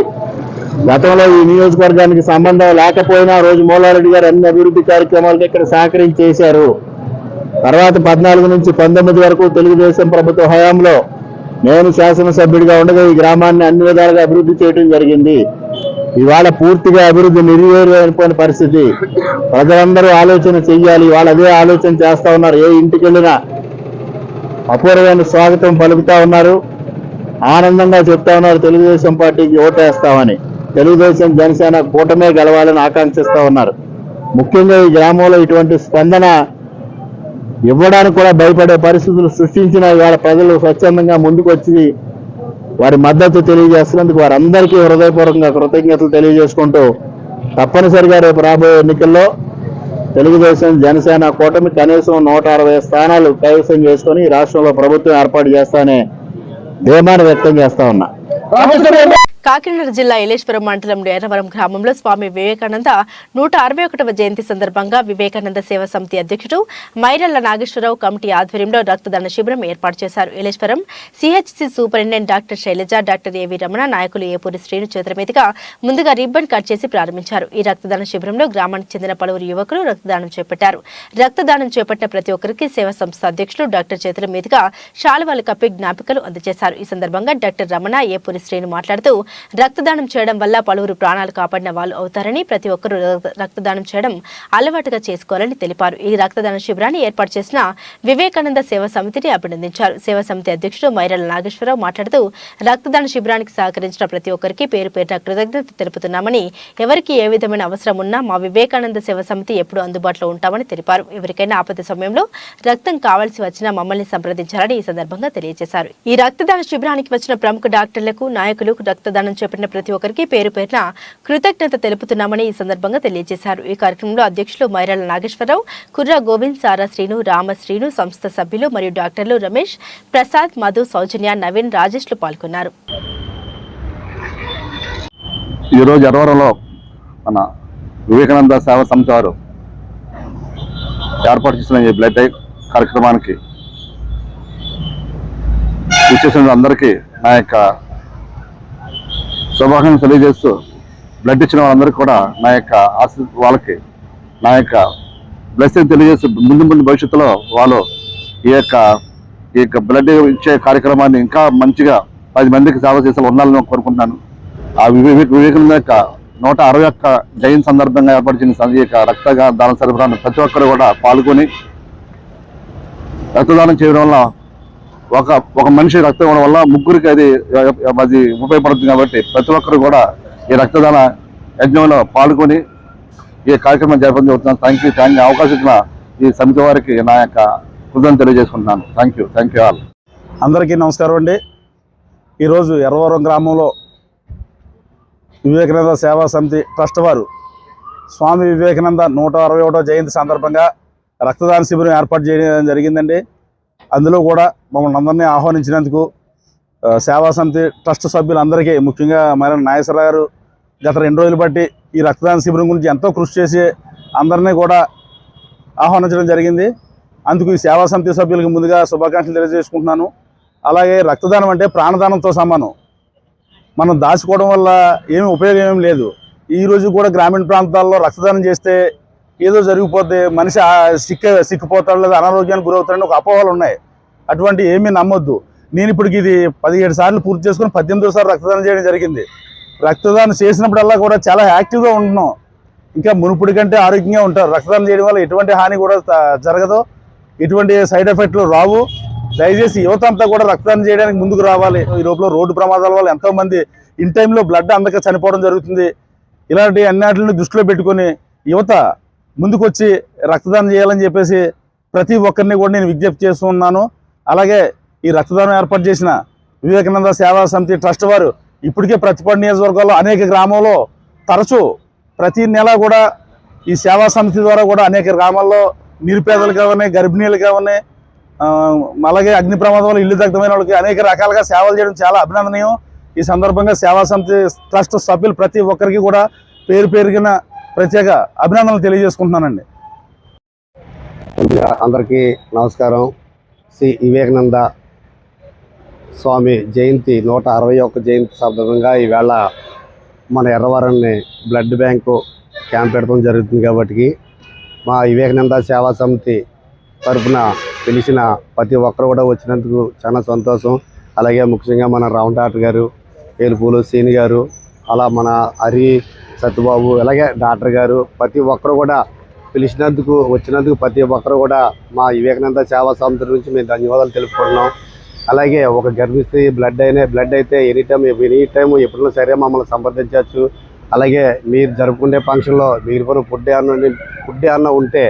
[SPEAKER 9] గతంలో ఈ నియోజకవర్గానికి సంబంధం లేకపోయినా రోజు మూలారెడ్డి గారు అన్ని అభివృద్ధి కార్యక్రమాలకు ఇక్కడ సహకరించి చేశారు. తర్వాత 14 నుంచి 19 వరకు తెలుగుదేశం ప్రభుత్వ హయాంలో నేను శాసనసభ్యుడిగా ఉండగా ఈ గ్రామాన్ని అన్ని విధాలుగా అభివృద్ధి చేయడం జరిగింది. ఇవాళ పూర్తిగా అభివృద్ధి నిర్వీర్యమైపోయిన పరిస్థితి. ప్రజలందరూ ఆలోచన చెయ్యాలి. వాళ్ళు అదే ఆలోచన చేస్తా ఉన్నారు. ఏ ఇంటికి వెళ్ళినా అపూర్వమైన స్వాగతం పలుకుతా ఉన్నారు, ఆనందంగా చెప్తా ఉన్నారు తెలుగుదేశం పార్టీకి ఓటేస్తామని. తెలుగుదేశం జనసేన కూటమే గెలవాలని ఆకాంక్షిస్తా ఉన్నారు. ముఖ్యంగా ఈ గ్రామంలో ఇటువంటి స్పందన ఇవ్వడానికి కూడా భయపడే పరిస్థితులు సృష్టించిన ఇవాళ ప్రజలు స్వచ్ఛందంగా ముందుకు వచ్చి వారి మద్దతు తెలియజేస్తున్నందుకు వారందరికీ హృదయపూర్వకంగా కృతజ్ఞతలు తెలియజేసుకుంటూ తప్పనిసరిగా రేపు రాబోయే ఎన్నికల్లో తెలుగుదేశం జనసేన కూటమి కనీసం 160 స్థానాలు కైవసం చేసుకుని రాష్ట్రంలో ప్రభుత్వం ఏర్పాటు చేస్తానే ధీమాను వ్యక్తం చేస్తా ఉన్నా.
[SPEAKER 1] కాకినాడ జిల్లా ఇలేశ్వరం మండలం నేరవరం గ్రామంలో స్వామి వివేకానంద 161వ జయంతి సందర్భంగా వివేకానంద సేవా సమితి అధ్యక్షుడు మైరల్ల నాగేశ్వరరావు కమిటీ ఆధ్వర్యంలో రక్తదాన శిబిరం ఏర్పాటు చేశారు. Ileswaram CHC superintendent doctor Sailaja, doctor AV Ramana, నాయకులు ఏపూరి శ్రీను చేతుల మీదుగా ముందుగా రిబ్బన్ కట్ చేసి ప్రారంభించారు. ఈ రక్తదాన శిబిరంలో గ్రామానికి చెందిన పలువురు యువకులు రక్తదానం చేపట్టారు. రక్తదానం చేపట్టిన ప్రతి ఒక్కరికి సేవా సంస్థ అధ్యక్షులు డాక్టర్ చేతుల మీదుగా శాలువాలు కప్పి జ్ఞాపికలు అందజేశారు. ఈ సందర్భంగా డాక్టర్ రమణ, ఏపూరి శ్రీను మాట్లాడుతూ రక్తదానం చేయడం వల్ల పలువురు ప్రాణాలు కాపాడిన వాళ్ళు అవుతారని, ప్రతి ఒక్కరూ రక్తదానం చేయడం అలవాటుగా చేసుకోవాలని తెలిపారు. ఈ రక్తదాన శిబిరాన్ని ఏర్పాటు చేసిన వివేకానంద సేవా సమితిని అభినందించారు. సేవా సమితి అధ్యక్షుడు మైరల్ల నాగేశ్వరరావు మాట్లాడుతూ రక్తదాన శిబిరానికి సహకరించిన ప్రతి ఒక్కరికి పేరు పేరున కృతజ్ఞత తెలుపుతున్నామని, ఎవరికి ఏ విధమైన అవసరం ఉన్నా మా వివేకానంద సేవా సమితి ఎప్పుడూ అందుబాటులో ఉంటామని తెలిపారు. ఎవరికైనా ఆపద సమయంలో రక్తం కావాల్సి వచ్చినా మమ్మల్ని సంప్రదించాలని ఈ సందర్భంగా తెలియజేశారు. ఈ రక్తదాన శిబిరానికి వచ్చిన ప్రముఖ డాక్టర్లకు, నాయకులకు, రక్తదానం చేపట్టిన ప్రతి ఒక్కరికి పేరు పేరున కృతజ్ఞత తెలుపుతున్నామని ఈ సందర్భంగా తెలియజేశారు. ఈ కార్యక్రమంలో అధ్యక్షులు మైరల్ల నాగేశ్వరరావు, కుర్ర గోవింద్, సారా శ్రీను, రామ శ్రీను, సంస్థ సభ్యులు మరియు డాక్టర్లు రమేష్, ప్రసాద్, మధు, సౌజన్య, నవీన్, రాజేష్లు పాల్గొన్నారు.
[SPEAKER 10] ఈరోజు ఎర్రవరంలో మన వివేకానంద సేవా సమితి వారు ఏర్పాటు చేసిన ఈ బ్లడ్ కార్యక్రమానికి విచ్చేసిన అందరికీ నా యొక్క శుభాకాంక్షలు తెలియజేస్తూ, బ్లడ్ ఇచ్చిన వాళ్ళందరికీ కూడా నా యొక్క వాళ్ళకి నా యొక్క బ్లెస్సింగ్ తెలియజేస్తూ ముందు భవిష్యత్తులో వాళ్ళు ఈ యొక్క బ్లడ్ ఇచ్చే కార్యక్రమాన్ని ఇంకా మంచిగా 10 మందికి సేవ చేసే ఉండాలని కోరుకుంటున్నాను. ఆ వివేకానంద యొక్క 161 జయంతి సందర్భంగా ఏర్పరిచిన ఈ యొక్క రక్తదాన సరఫరాను ప్రతి ఒక్కరు కూడా పాల్గొని రక్తదానం చేయడం వల్ల ఒక మనిషి రక్తం ఇవ్వడం వల్ల ముగ్గురికి అది ఉపయోగపడుతుంది. కాబట్టి ప్రతి ఒక్కరు కూడా ఈ రక్తదాన యజ్ఞంలో పాల్గొని ఈ కార్యక్రమం జరపడం జరుగుతున్నాను. Thank you. అవకాశం ఇచ్చిన ఈ సమితి వారికి నా యొక్క కృతజ్ఞతలు తెలియజేసుకుంటున్నాను. Thank you all.
[SPEAKER 11] అందరికీ నమస్కారం అండి. ఈరోజు ఎర్రవరం గ్రామంలో వివేకానంద సేవా సమితి ట్రస్ట్ వారు స్వామి వివేకానంద 161వ జయంతి సందర్భంగా రక్తదాన శిబిరం ఏర్పాటు చేయడం జరిగిందండి. అందులో కూడా మమ్మల్ని అందరినీ ఆహ్వానించినందుకు సేవా సమితి ట్రస్ట్ సభ్యులందరికీ, ముఖ్యంగా మరి నాగేశ్వరరావు గారు గత 2 రోజులు బట్టి ఈ రక్తదాన శిబిరం గురించి ఎంతో కృషి చేసి అందరినీ కూడా ఆహ్వానించడం జరిగింది. అందుకు ఈ సేవా సమితి సభ్యులకు ముందుగా శుభాకాంక్షలు తెలియజేసుకుంటున్నాను. అలాగే రక్తదానం అంటే ప్రాణదానంతో సమానం. మనం దాచుకోవడం వల్ల ఏమి ఉపయోగం ఏమి లేదు. ఈ రోజు కూడా గ్రామీణ ప్రాంతాల్లో రక్తదానం చేస్తే ఏదో జరిగిపోతే మనిషి సిక్కిపోతాడు లేదా అనారోగ్యానికి గురవుతాడని ఒక అపోహలు ఉన్నాయి. అటువంటి ఏమీ నమ్మొద్దు. నేను ఇప్పటికి ఇది 17 సార్లు పూర్తి చేసుకుని 18వ సారి రక్తదానం చేయడం జరిగింది. రక్తదానం చేసినప్పుడల్లా కూడా చాలా యాక్టివ్గా ఉంటున్నాం. ఇంకా మునుపటి కంటే ఆరోగ్యంగా ఉంటారు. రక్తదానం చేయడం వల్ల ఎటువంటి హాని కూడా జరగదు, ఎటువంటి సైడ్ ఎఫెక్ట్లు రావు. దయచేసి యువత అంతా కూడా రక్తదానం చేయడానికి ముందుకు రావాలి. ఈ లోపల రోడ్డు ప్రమాదాల వల్ల ఎంతోమంది ఇన్ టైంలో బ్లడ్ అందక చనిపోవడం జరుగుతుంది. ఇలాంటి అన్నిటిని దృష్టిలో పెట్టుకొని యువత ముందుకొచ్చి రక్తదానం చేయాలని చెప్పేసి ప్రతి ఒక్కరిని కూడా నేను విజ్ఞప్తి చేస్తున్నాను. అలాగే ఈ రక్తదానం ఏర్పాటు చేసిన వివేకానంద సేవా సమితి ట్రస్ట్ వారు ఇప్పటికే ప్రతిపాడు నియోజకవర్గాల్లో అనేక గ్రామాల్లో తరచూ ప్రతి నెల కూడా ఈ సేవా సమితి ద్వారా కూడా అనేక గ్రామాల్లో నిరుపేదలు కావని, గర్భిణీలు కావని, అలాగే అగ్ని ప్రమాదం వల్ల ఇల్లు దగ్ధమైన వాళ్ళకి అనేక రకాలుగా సేవలు చేయడం చాలా అభినందనీయం. ఈ సందర్భంగా సేవా సమితి ట్రస్ట్ సభ్యులు ప్రతి ఒక్కరికి కూడా పేరు పేరుగిన ప్రత్యేక అభినందనలు తెలియజేసుకుంటున్నానండి.
[SPEAKER 12] అందరికీ నమస్కారం. శ్రీ వివేకానంద స్వామి జయంతి 161 జయంతి సందర్భంగా ఈవేళ మన ఎర్రవరంని బ్లడ్ బ్యాంకు క్యాంప్ పెట్టడం జరుగుతుంది. కాబట్టి మా వివేకానంద సేవా సమితి తరఫున పిలిచిన ప్రతి ఒక్కరు కూడా వచ్చినందుకు చాలా సంతోషం. అలాగే ముఖ్యంగా మన రామ్ డాక్టర్ గారు, ఏలుపూలు సీని గారు, అలా మన హరి సత్యబాబు, అలాగే డాక్టర్ గారు, ప్రతి ఒక్కరు కూడా పిలిచినందుకు వచ్చినందుకు ప్రతి ఒక్కరు కూడా మా వివేకానంద సేవా సమితి నుంచి మేము ధన్యవాదాలు తెలుపుకుంటున్నాం. అలాగే ఒక గర్భిణీ బ్లడ్ అయితే ఎనీ టైం ఎప్పుడైనా సరే మమ్మల్ని సంప్రదించవచ్చు. అలాగే మీరు జరుపుకునే ఫంక్షన్లో మీరు ఫుడ్ ఏమన్నా ఉంటే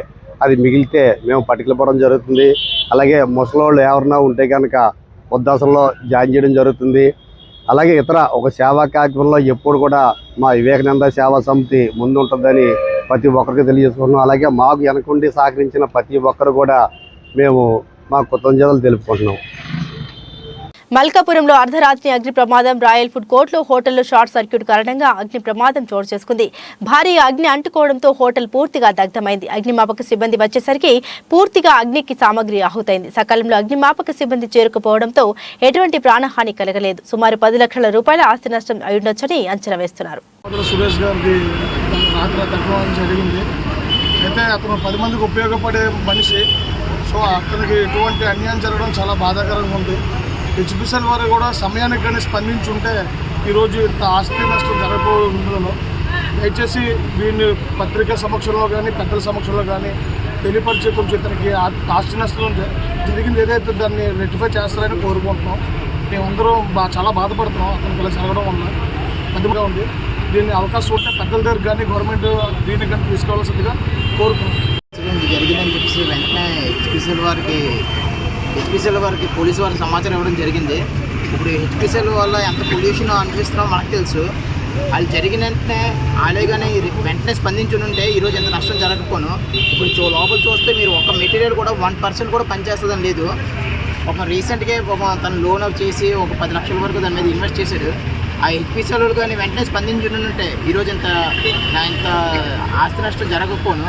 [SPEAKER 12] అది మిగిలితే మేము పట్టుకెళ్ళిపోవడం జరుగుతుంది. అలాగే ముసలోళ్ళు ఎవరన్నా ఉంటే కనుక వృద్ధాశ్రమంలో జాయిన్ చేయడం జరుగుతుంది. అలాగే ఇతర ఒక సేవా కార్యక్రమంలో ఎప్పుడు కూడా మా వివేకానంద సేవా సమితి ముందు ఉంటుందని ప్రతి ఒక్కరికి తెలియజేసుకుంటున్నాం. అలాగే మాకు వెనకుండి సహకరించిన ప్రతి ఒక్కరు కూడా మేము మా కృతజ్ఞతలు తెలుపుకుంటున్నాం.
[SPEAKER 1] మల్కాపురంలో అర్ధరాత్రి అగ్ని ప్రమాదం. రాయల్ ఫుడ్ కోర్టులో హోటల్లో షార్ట్ సర్క్యూట్ కారణంగా అగ్ని ప్రమాదం చోటు చేసుకుంది. భారీ అగ్ని అంటుకోవడంతో హోటల్ పూర్తిగా దగ్ధమైంది. అగ్నిమాపక సిబ్బంది వచ్చేసరికి పూర్తిగా అగ్నికి సామగ్రి ఆహుతైంది. సకాలంలో అగ్నిమాపక సిబ్బంది చేరుకుపోవడంతో ఎటువంటి ప్రాణహాని కలగలేదు. సుమారు 10 లక్షల రూపాయల ఆస్తి నష్టం అయ్యుండొచ్చని అంచనా వేస్తున్నారు.
[SPEAKER 4] సురేష్ గారికి రాత్రి తగ్గడం జరిగింది. అయితే అతను 10 మందికి ఉపయోగపడే మనిషి. సో అతనికి ఎటువంటి అన్యాయం జరగడం చాలా బాధాకరంగా ఉంది. హెచ్పిసిఎల్ వారు కూడా సమయానికి కానీ స్పందించుంటే ఈరోజు ఇంత ఆస్తి నష్టం జరగకపోతుందో దయచేసి దీన్ని పత్రికా సమక్షంలో కానీ పెద్దల సమక్షంలో కానీ తెలియపరిచే కొంచెం ఇతనికి ఆస్తి నష్టం జరిగింది ఏదైతే దాన్ని రెక్టిఫై చేస్తారని కోరుకుంటున్నాం. మేమందరం చాలా బాధపడుతున్నాం అతనికి ఇలా జరగడం వల్ల. పెద్దగా ఉంది. దీన్ని అవకాశం ఉంటే పెద్దల దగ్గర కానీ గవర్నమెంట్ దీన్ని కానీ తీసుకోవాల్సిందిగా కోరుకుంటున్నాం.
[SPEAKER 13] జరిగిందని చెప్పేసి వెంటనే హెచ్పిసిఎల్ వారికి పోలీసు వారికి సమాచారం ఇవ్వడం జరిగింది. ఇప్పుడు హెచ్పిసిఎల్ వల్ల ఎంత పొల్యూషన్ అనిపిస్తున్నామో మనకు తెలుసు. అది జరిగిన వెంటనే వాళ్ళే కానీ వెంటనే స్పందించి ఉంటే ఈరోజు ఎంత నష్టం జరగకపోను. ఇప్పుడు లోపల చూస్తే మీరు ఒక మెటీరియల్ కూడా 1% కూడా పనిచేస్తుందని లేదు. ఒక రీసెంట్గా తను లోన్ చేసి ఒక 10 లక్షల వరకు దాని మీద ఇన్వెస్ట్ చేశాడు. ఆ హెచ్పిసిఎల్ కానీ వెంటనే స్పందించి ఉంటే ఈరోజు ఇంత ఆస్తి నష్టం జరగకపోను.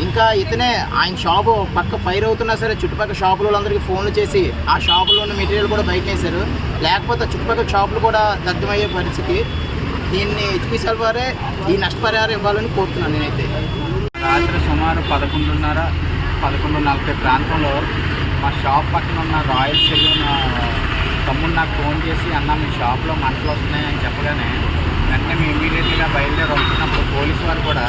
[SPEAKER 13] ఇంకా ఇతనే ఆయన షాపు పక్క ఫైర్ అవుతున్నా సరే చుట్టుపక్కల షాపుల వాళ్ళందరికీ ఫోన్లు చేసి ఆ షాపులో ఉన్న మెటీరియల్ కూడా బయట వేశారు. లేకపోతే చుట్టుపక్కల షాపులు కూడా దగ్ధమయ్యే పరిస్థితి. దీన్ని హెచ్పిసిఎల్ వారే ఈ నష్టపరిహారం ఇవ్వాలని కోరుతున్నాను నేనైతే.
[SPEAKER 14] రాత్రి సుమారు 11:40 ప్రాంతంలో మా షాప్ పక్కన ఉన్న రాయల్ సెలూన్ తమ్ముడు నాకు ఫోన్ చేసి అన్న మీ షాప్లో మంటలు వస్తున్నాయని చెప్పగానే వెంటనే మేము ఇమీడియట్గా బయలుదేరి వస్తున్నప్పుడు పోలీసు వారు కూడా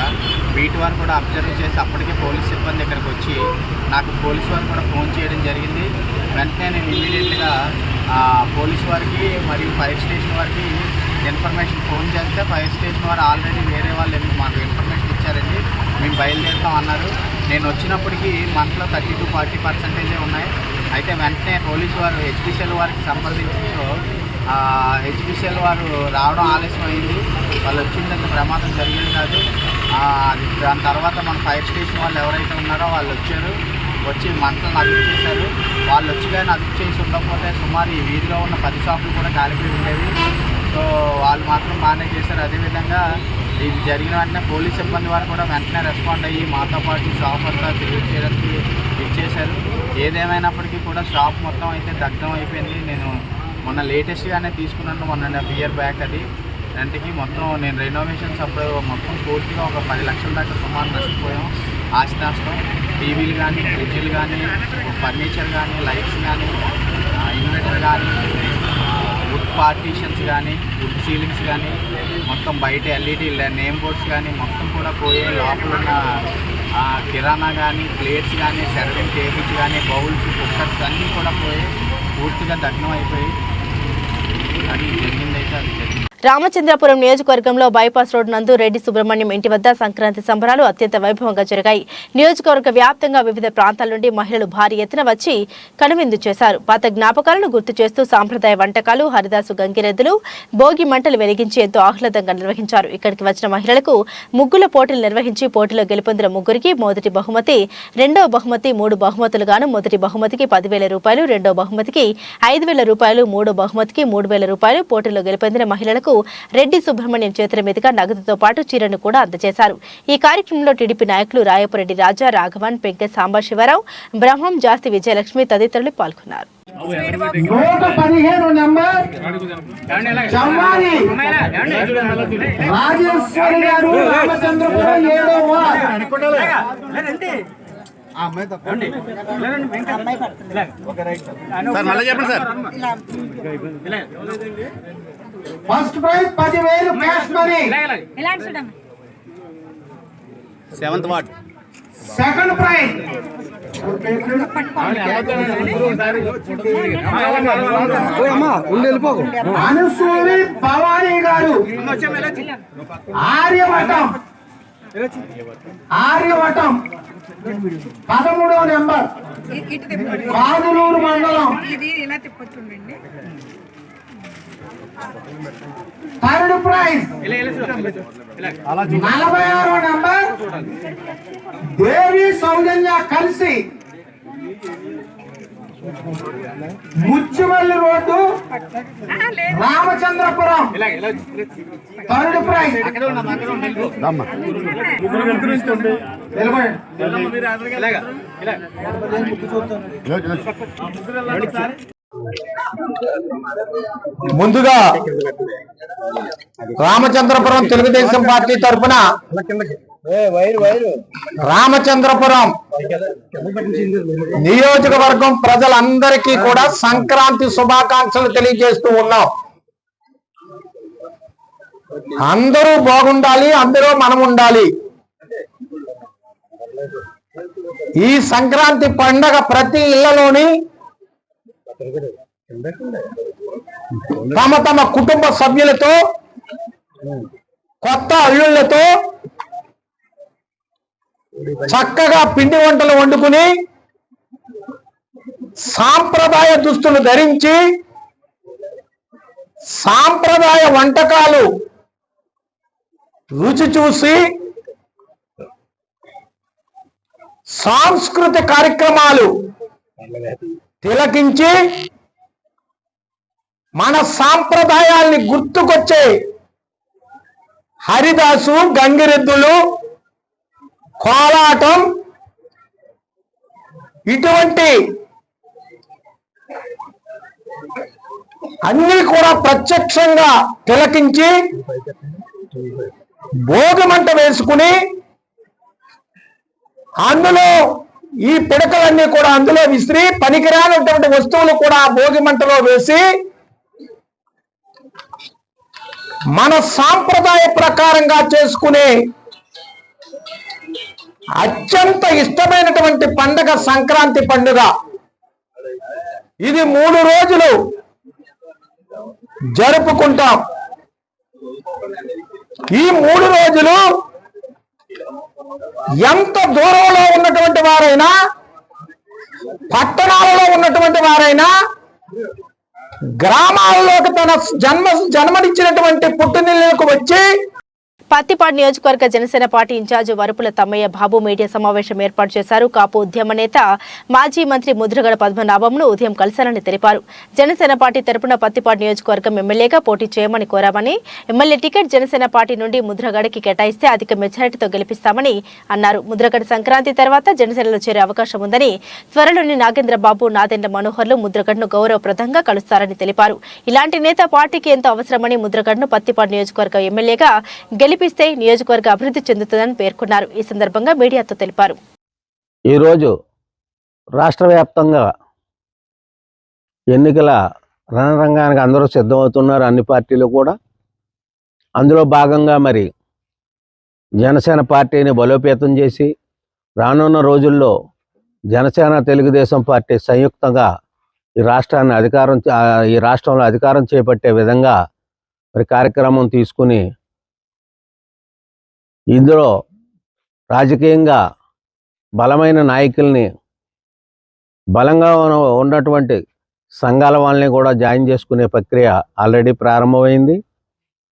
[SPEAKER 14] బీట్ వారు కూడా అబ్జర్వ్ చేసి అప్పటికే పోలీస్ సిబ్బంది ఇక్కడికి వచ్చి నాకు పోలీసు వారు కూడా ఫోన్ చేయడం జరిగింది. వెంటనే నేను ఇమీడియట్గా పోలీసు వారికి మరియు ఫైర్ స్టేషన్ వారికి ఇన్ఫర్మేషన్ ఫోన్ చేస్తే ఫైర్ స్టేషన్ వారు ఆల్రెడీ వేరే వాళ్ళు మాకు ఇన్ఫర్మేషన్ ఇచ్చారండి, మేము బయలుదేరుతాం అన్నారు. నేను వచ్చినప్పటికీ మంటలో 30-40% ఉన్నాయి. అయితే వెంటనే పోలీసు వారు హెచ్పిసిఎల్ వారికి సంప్రదించడంతో హెచ్పిసిఎల్ వారు రావడం ఆలస్యం అయింది. వాళ్ళు వచ్చిందంటే ప్రమాదం జరిగేది కాదు. దాని తర్వాత మన ఫైర్ స్టేషన్ వాళ్ళు ఎవరైతే ఉన్నారో వాళ్ళు వచ్చారు. వచ్చి మంటలు నాకు ఇచ్చేశారు. వాళ్ళు వచ్చి కానీ అది చేసి ఉండకపోతే సుమారు ఈ వీధిలో ఉన్న 10 షాపులు కూడా కాలిపోయి ఉండేవి. సో వాళ్ళు మాత్రం బాగానే చేశారు. అదేవిధంగా ఇది జరిగిన వెంటనే పోలీస్ సిబ్బంది వారు కూడా వెంటనే రెస్పాండ్ అయ్యి మాతో పాటు షాప్ అంతా క్లియర్ చేయడానికి ఇచ్చేశారు. ఏదేమైనప్పటికీ కూడా షాప్ మొత్తం అయితే దగ్ధం అయిపోయింది. నేను మొన్న లేటెస్ట్గానే తీసుకున్నాను, 1.5 year బ్యాక్. అది రెంట్కి మొత్తం నేను రెనోవేషన్స్ అప్పుడు మొత్తం పూర్తిగా ఒక 10 లక్షల దాకా సుమారు నష్టపోయాం. ఆస్తి టీవీలు కానీ, ఫ్రిడ్జ్లు కానీ, ఫర్నిచర్ కానీ, లైట్స్ కానీ, ఇన్వర్టర్ కానీ, వుడ్ పార్టీషన్స్ కానీ, వుడ్ సీలింగ్స్ కానీ, మొత్తం బయట ఎల్ఈడి నేమ్ బోర్డ్స్ కానీ మొత్తం కూడా పోయే. లోపల ఉన్న కిరాణా కానీ, ప్లేట్స్ కానీ, సర్వింగ్ టేబుల్స్ కానీ, బౌల్స్, కుక్కర్స్ అన్నీ కూడా పోయి పూర్తిగా దగ్నం అయిపోయి అది జరిగిందైతే అది జరిగింది.
[SPEAKER 1] రామచంద్రపురం నియోజకవర్గంలో బైపాస్ రోడ్ నందు రెడ్డి సుబ్రహ్మణ్యం ఇంటి వద్ద సంక్రాంతి సంబరాలు అత్యంత వైభవంగా జరిగాయి. నియోజకవర్గ వ్యాప్తంగా వివిధ ప్రాంతాల నుండి మహిళలు భారీ ఎత్తున వచ్చి కనువిందు చేశారు. పాత జ్ఞాపకాలను గుర్తు చేస్తూ సాంప్రదాయ వంటకాలు, హరిదాసు గంగిరెద్దులు, భోగి మంటలు వెలిగించి ఎంతో ఆహ్లాదంగా నిర్వహించారు. ఇక్కడికి వచ్చిన మహిళలకు ముగ్గుల పోటీలు నిర్వహించి పోటీలో గెలుపొందిన ముగ్గురికి మొదటి బహుమతి, రెండవ బహుమతి 3 బహుమతులుగాను మొదటి బహుమతికి 10,000 రూపాయలు, రెండవ బహుమతికి 5,000 రూపాయలు, మూడో బహుమతికి 3,000 రూపాయలు. పోటీలో గెలుపొందిన మహిళలకు రెడ్డి సుబ్రహ్మణ్యం చేతుల మీదుగా నగదుతో పాటు చీరను కూడా అందజేశారు. ఈ కార్యక్రమంలో టీడీపీ నాయకులు రాయపురెడ్డి రాజా, రాఘవన్, పెంకె సాంబశివరావు, బ్రహ్మం, జాస్తి విజయలక్ష్మి తదితరులు పాల్గొన్నారు.
[SPEAKER 2] 115 నెంబర్ చమ్మారి రాజేశ్వరి గారు, రామచంద్రపురం 7వ ward. First prize 10,000 cash money.
[SPEAKER 8] 7th ward.
[SPEAKER 2] Second prize Anusuri Bhavani గారు, ఆర్యవటం 13వ నెంబర్, కాదులూరు మండలం. థర్డ్ ప్రైజ్ 46వ నెంబర్, దేవి సౌజన్య కలిసి, ముచ్చిమల్లి రోడ్డు, రామచంద్రపురం. థర్డ్ ప్రైజ్
[SPEAKER 12] ముందుగా రామచంద్రపురం తెలుగుదేశం పార్టీ తరఫున రామచంద్రపురం నియోజకవర్గం ప్రజలందరికీ కూడా సంక్రాంతి శుభాకాంక్షలు తెలియజేస్తూ ఉన్నాం. అందరూ బాగుండాలి, అందరూ మనం ఉండాలి. ఈ సంక్రాంతి పండగ ప్రతి ఇళ్లలోని తమ తమ కుటుంబ సభ్యులతో, కొత్త అల్లుళ్లతో చక్కగా పిండి వంటలు వండుకుని, సాంప్రదాయ దుస్తులు ధరించి, సాంప్రదాయ వంటకాలు రుచి చూసి, సాంస్కృతిక కార్యక్రమాలు తిలకించి, మన సాంప్రదాయాల్ని గుర్తుకొచ్చే హరిదాసు, గంగిరెద్దులు, కోలాటం ఇటువంటి అన్ని కూడా ప్రత్యక్షంగా తిలకించి, భోగిమంట వేసుకుని, అందులో ఈ పిడకలన్నీ కూడా అందులో విసిరి, పనికిరానటువంటి వస్తువులు కూడా భోగి మంటలో వేసి, మన సాంప్రదాయ ప్రకారంగా చేసుకునే అత్యంత ఇష్టమైనటువంటి పండుగ సంక్రాంతి పండుగ. ఇది 3 రోజులు జరుపుకుంటాం. ఈ 3 రోజులు ఎంత దూరంలో ఉన్నటువంటి వారైనా, పట్టణాలలో ఉన్నటువంటి వారైనా, గ్రామాల్లోకి తన జన్మనిచ్చినటువంటి పుట్టినిల్లులకు వచ్చి
[SPEAKER 1] పత్తిపాడు నియోజకవర్గ జనసేన పార్టీ ఇన్ఛార్జ్ వరుపుల తమ్మయ్య బాబు మీడియా సమావేశం ఏర్పాటు చేశారు. కాపు ఉద్యమ నేత మాజీ మంత్రి ముద్రగడ పద్మనాభంను ఉదయం కలిశారని తెలిపారు. జనసేన పార్టీ తరపున పత్తిపాడు నియోజకవర్గం ఎమ్మెల్యేగా పోటీ చేయమని కోరామని, ఎమ్మెల్యే టికెట్ జనసేన పార్టీ నుండి ముద్రగడకి కేటాయిస్తే అధిక మెజారిటీతో గెలిపిస్తామని అన్నారు. ముద్రగడ సంక్రాంతి తర్వాత జనసేనలో చేరే అవకాశం ఉందని, త్వరలోని నాగేంద్రబాబు, నాదెండ్ల మనోహర్లు ముద్రగడను గౌరవప్రదంగా కలుస్తారని తెలిపారు. ఇలాంటి నేత పార్టీకి ఎంతో అవసరమని, ముద్రగడను పత్తిపాడు నియోజకవర్గ ఎమ్మెల్యేగా గెలిపిస్తే నియోజకవర్గ అభివృద్ధి చెందుతుందని పేర్కొన్నారు. ఈ సందర్భంగా మీడియాతో తెలిపారు.
[SPEAKER 15] ఈరోజు రాష్ట్ర వ్యాప్తంగా ఎన్నికల రణరంగానికి అందరూ సిద్ధమవుతున్నారు, అన్ని పార్టీలు కూడా. అందులో భాగంగా మరి జనసేన పార్టీని బలోపేతం చేసి రానున్న రోజుల్లో జనసేన తెలుగుదేశం పార్టీ సంయుక్తంగా ఈ రాష్ట్రంలో అధికారం చేపట్టే విధంగా మరి కార్యక్రమం తీసుకుని ఇందులో రాజకీయంగా బలమైన నాయకుల్ని, బలంగా ఉన్నటువంటి సంఘాల వాళ్ళని కూడా జాయిన్ చేసుకునే ప్రక్రియ ఆల్రెడీ ప్రారంభమైంది.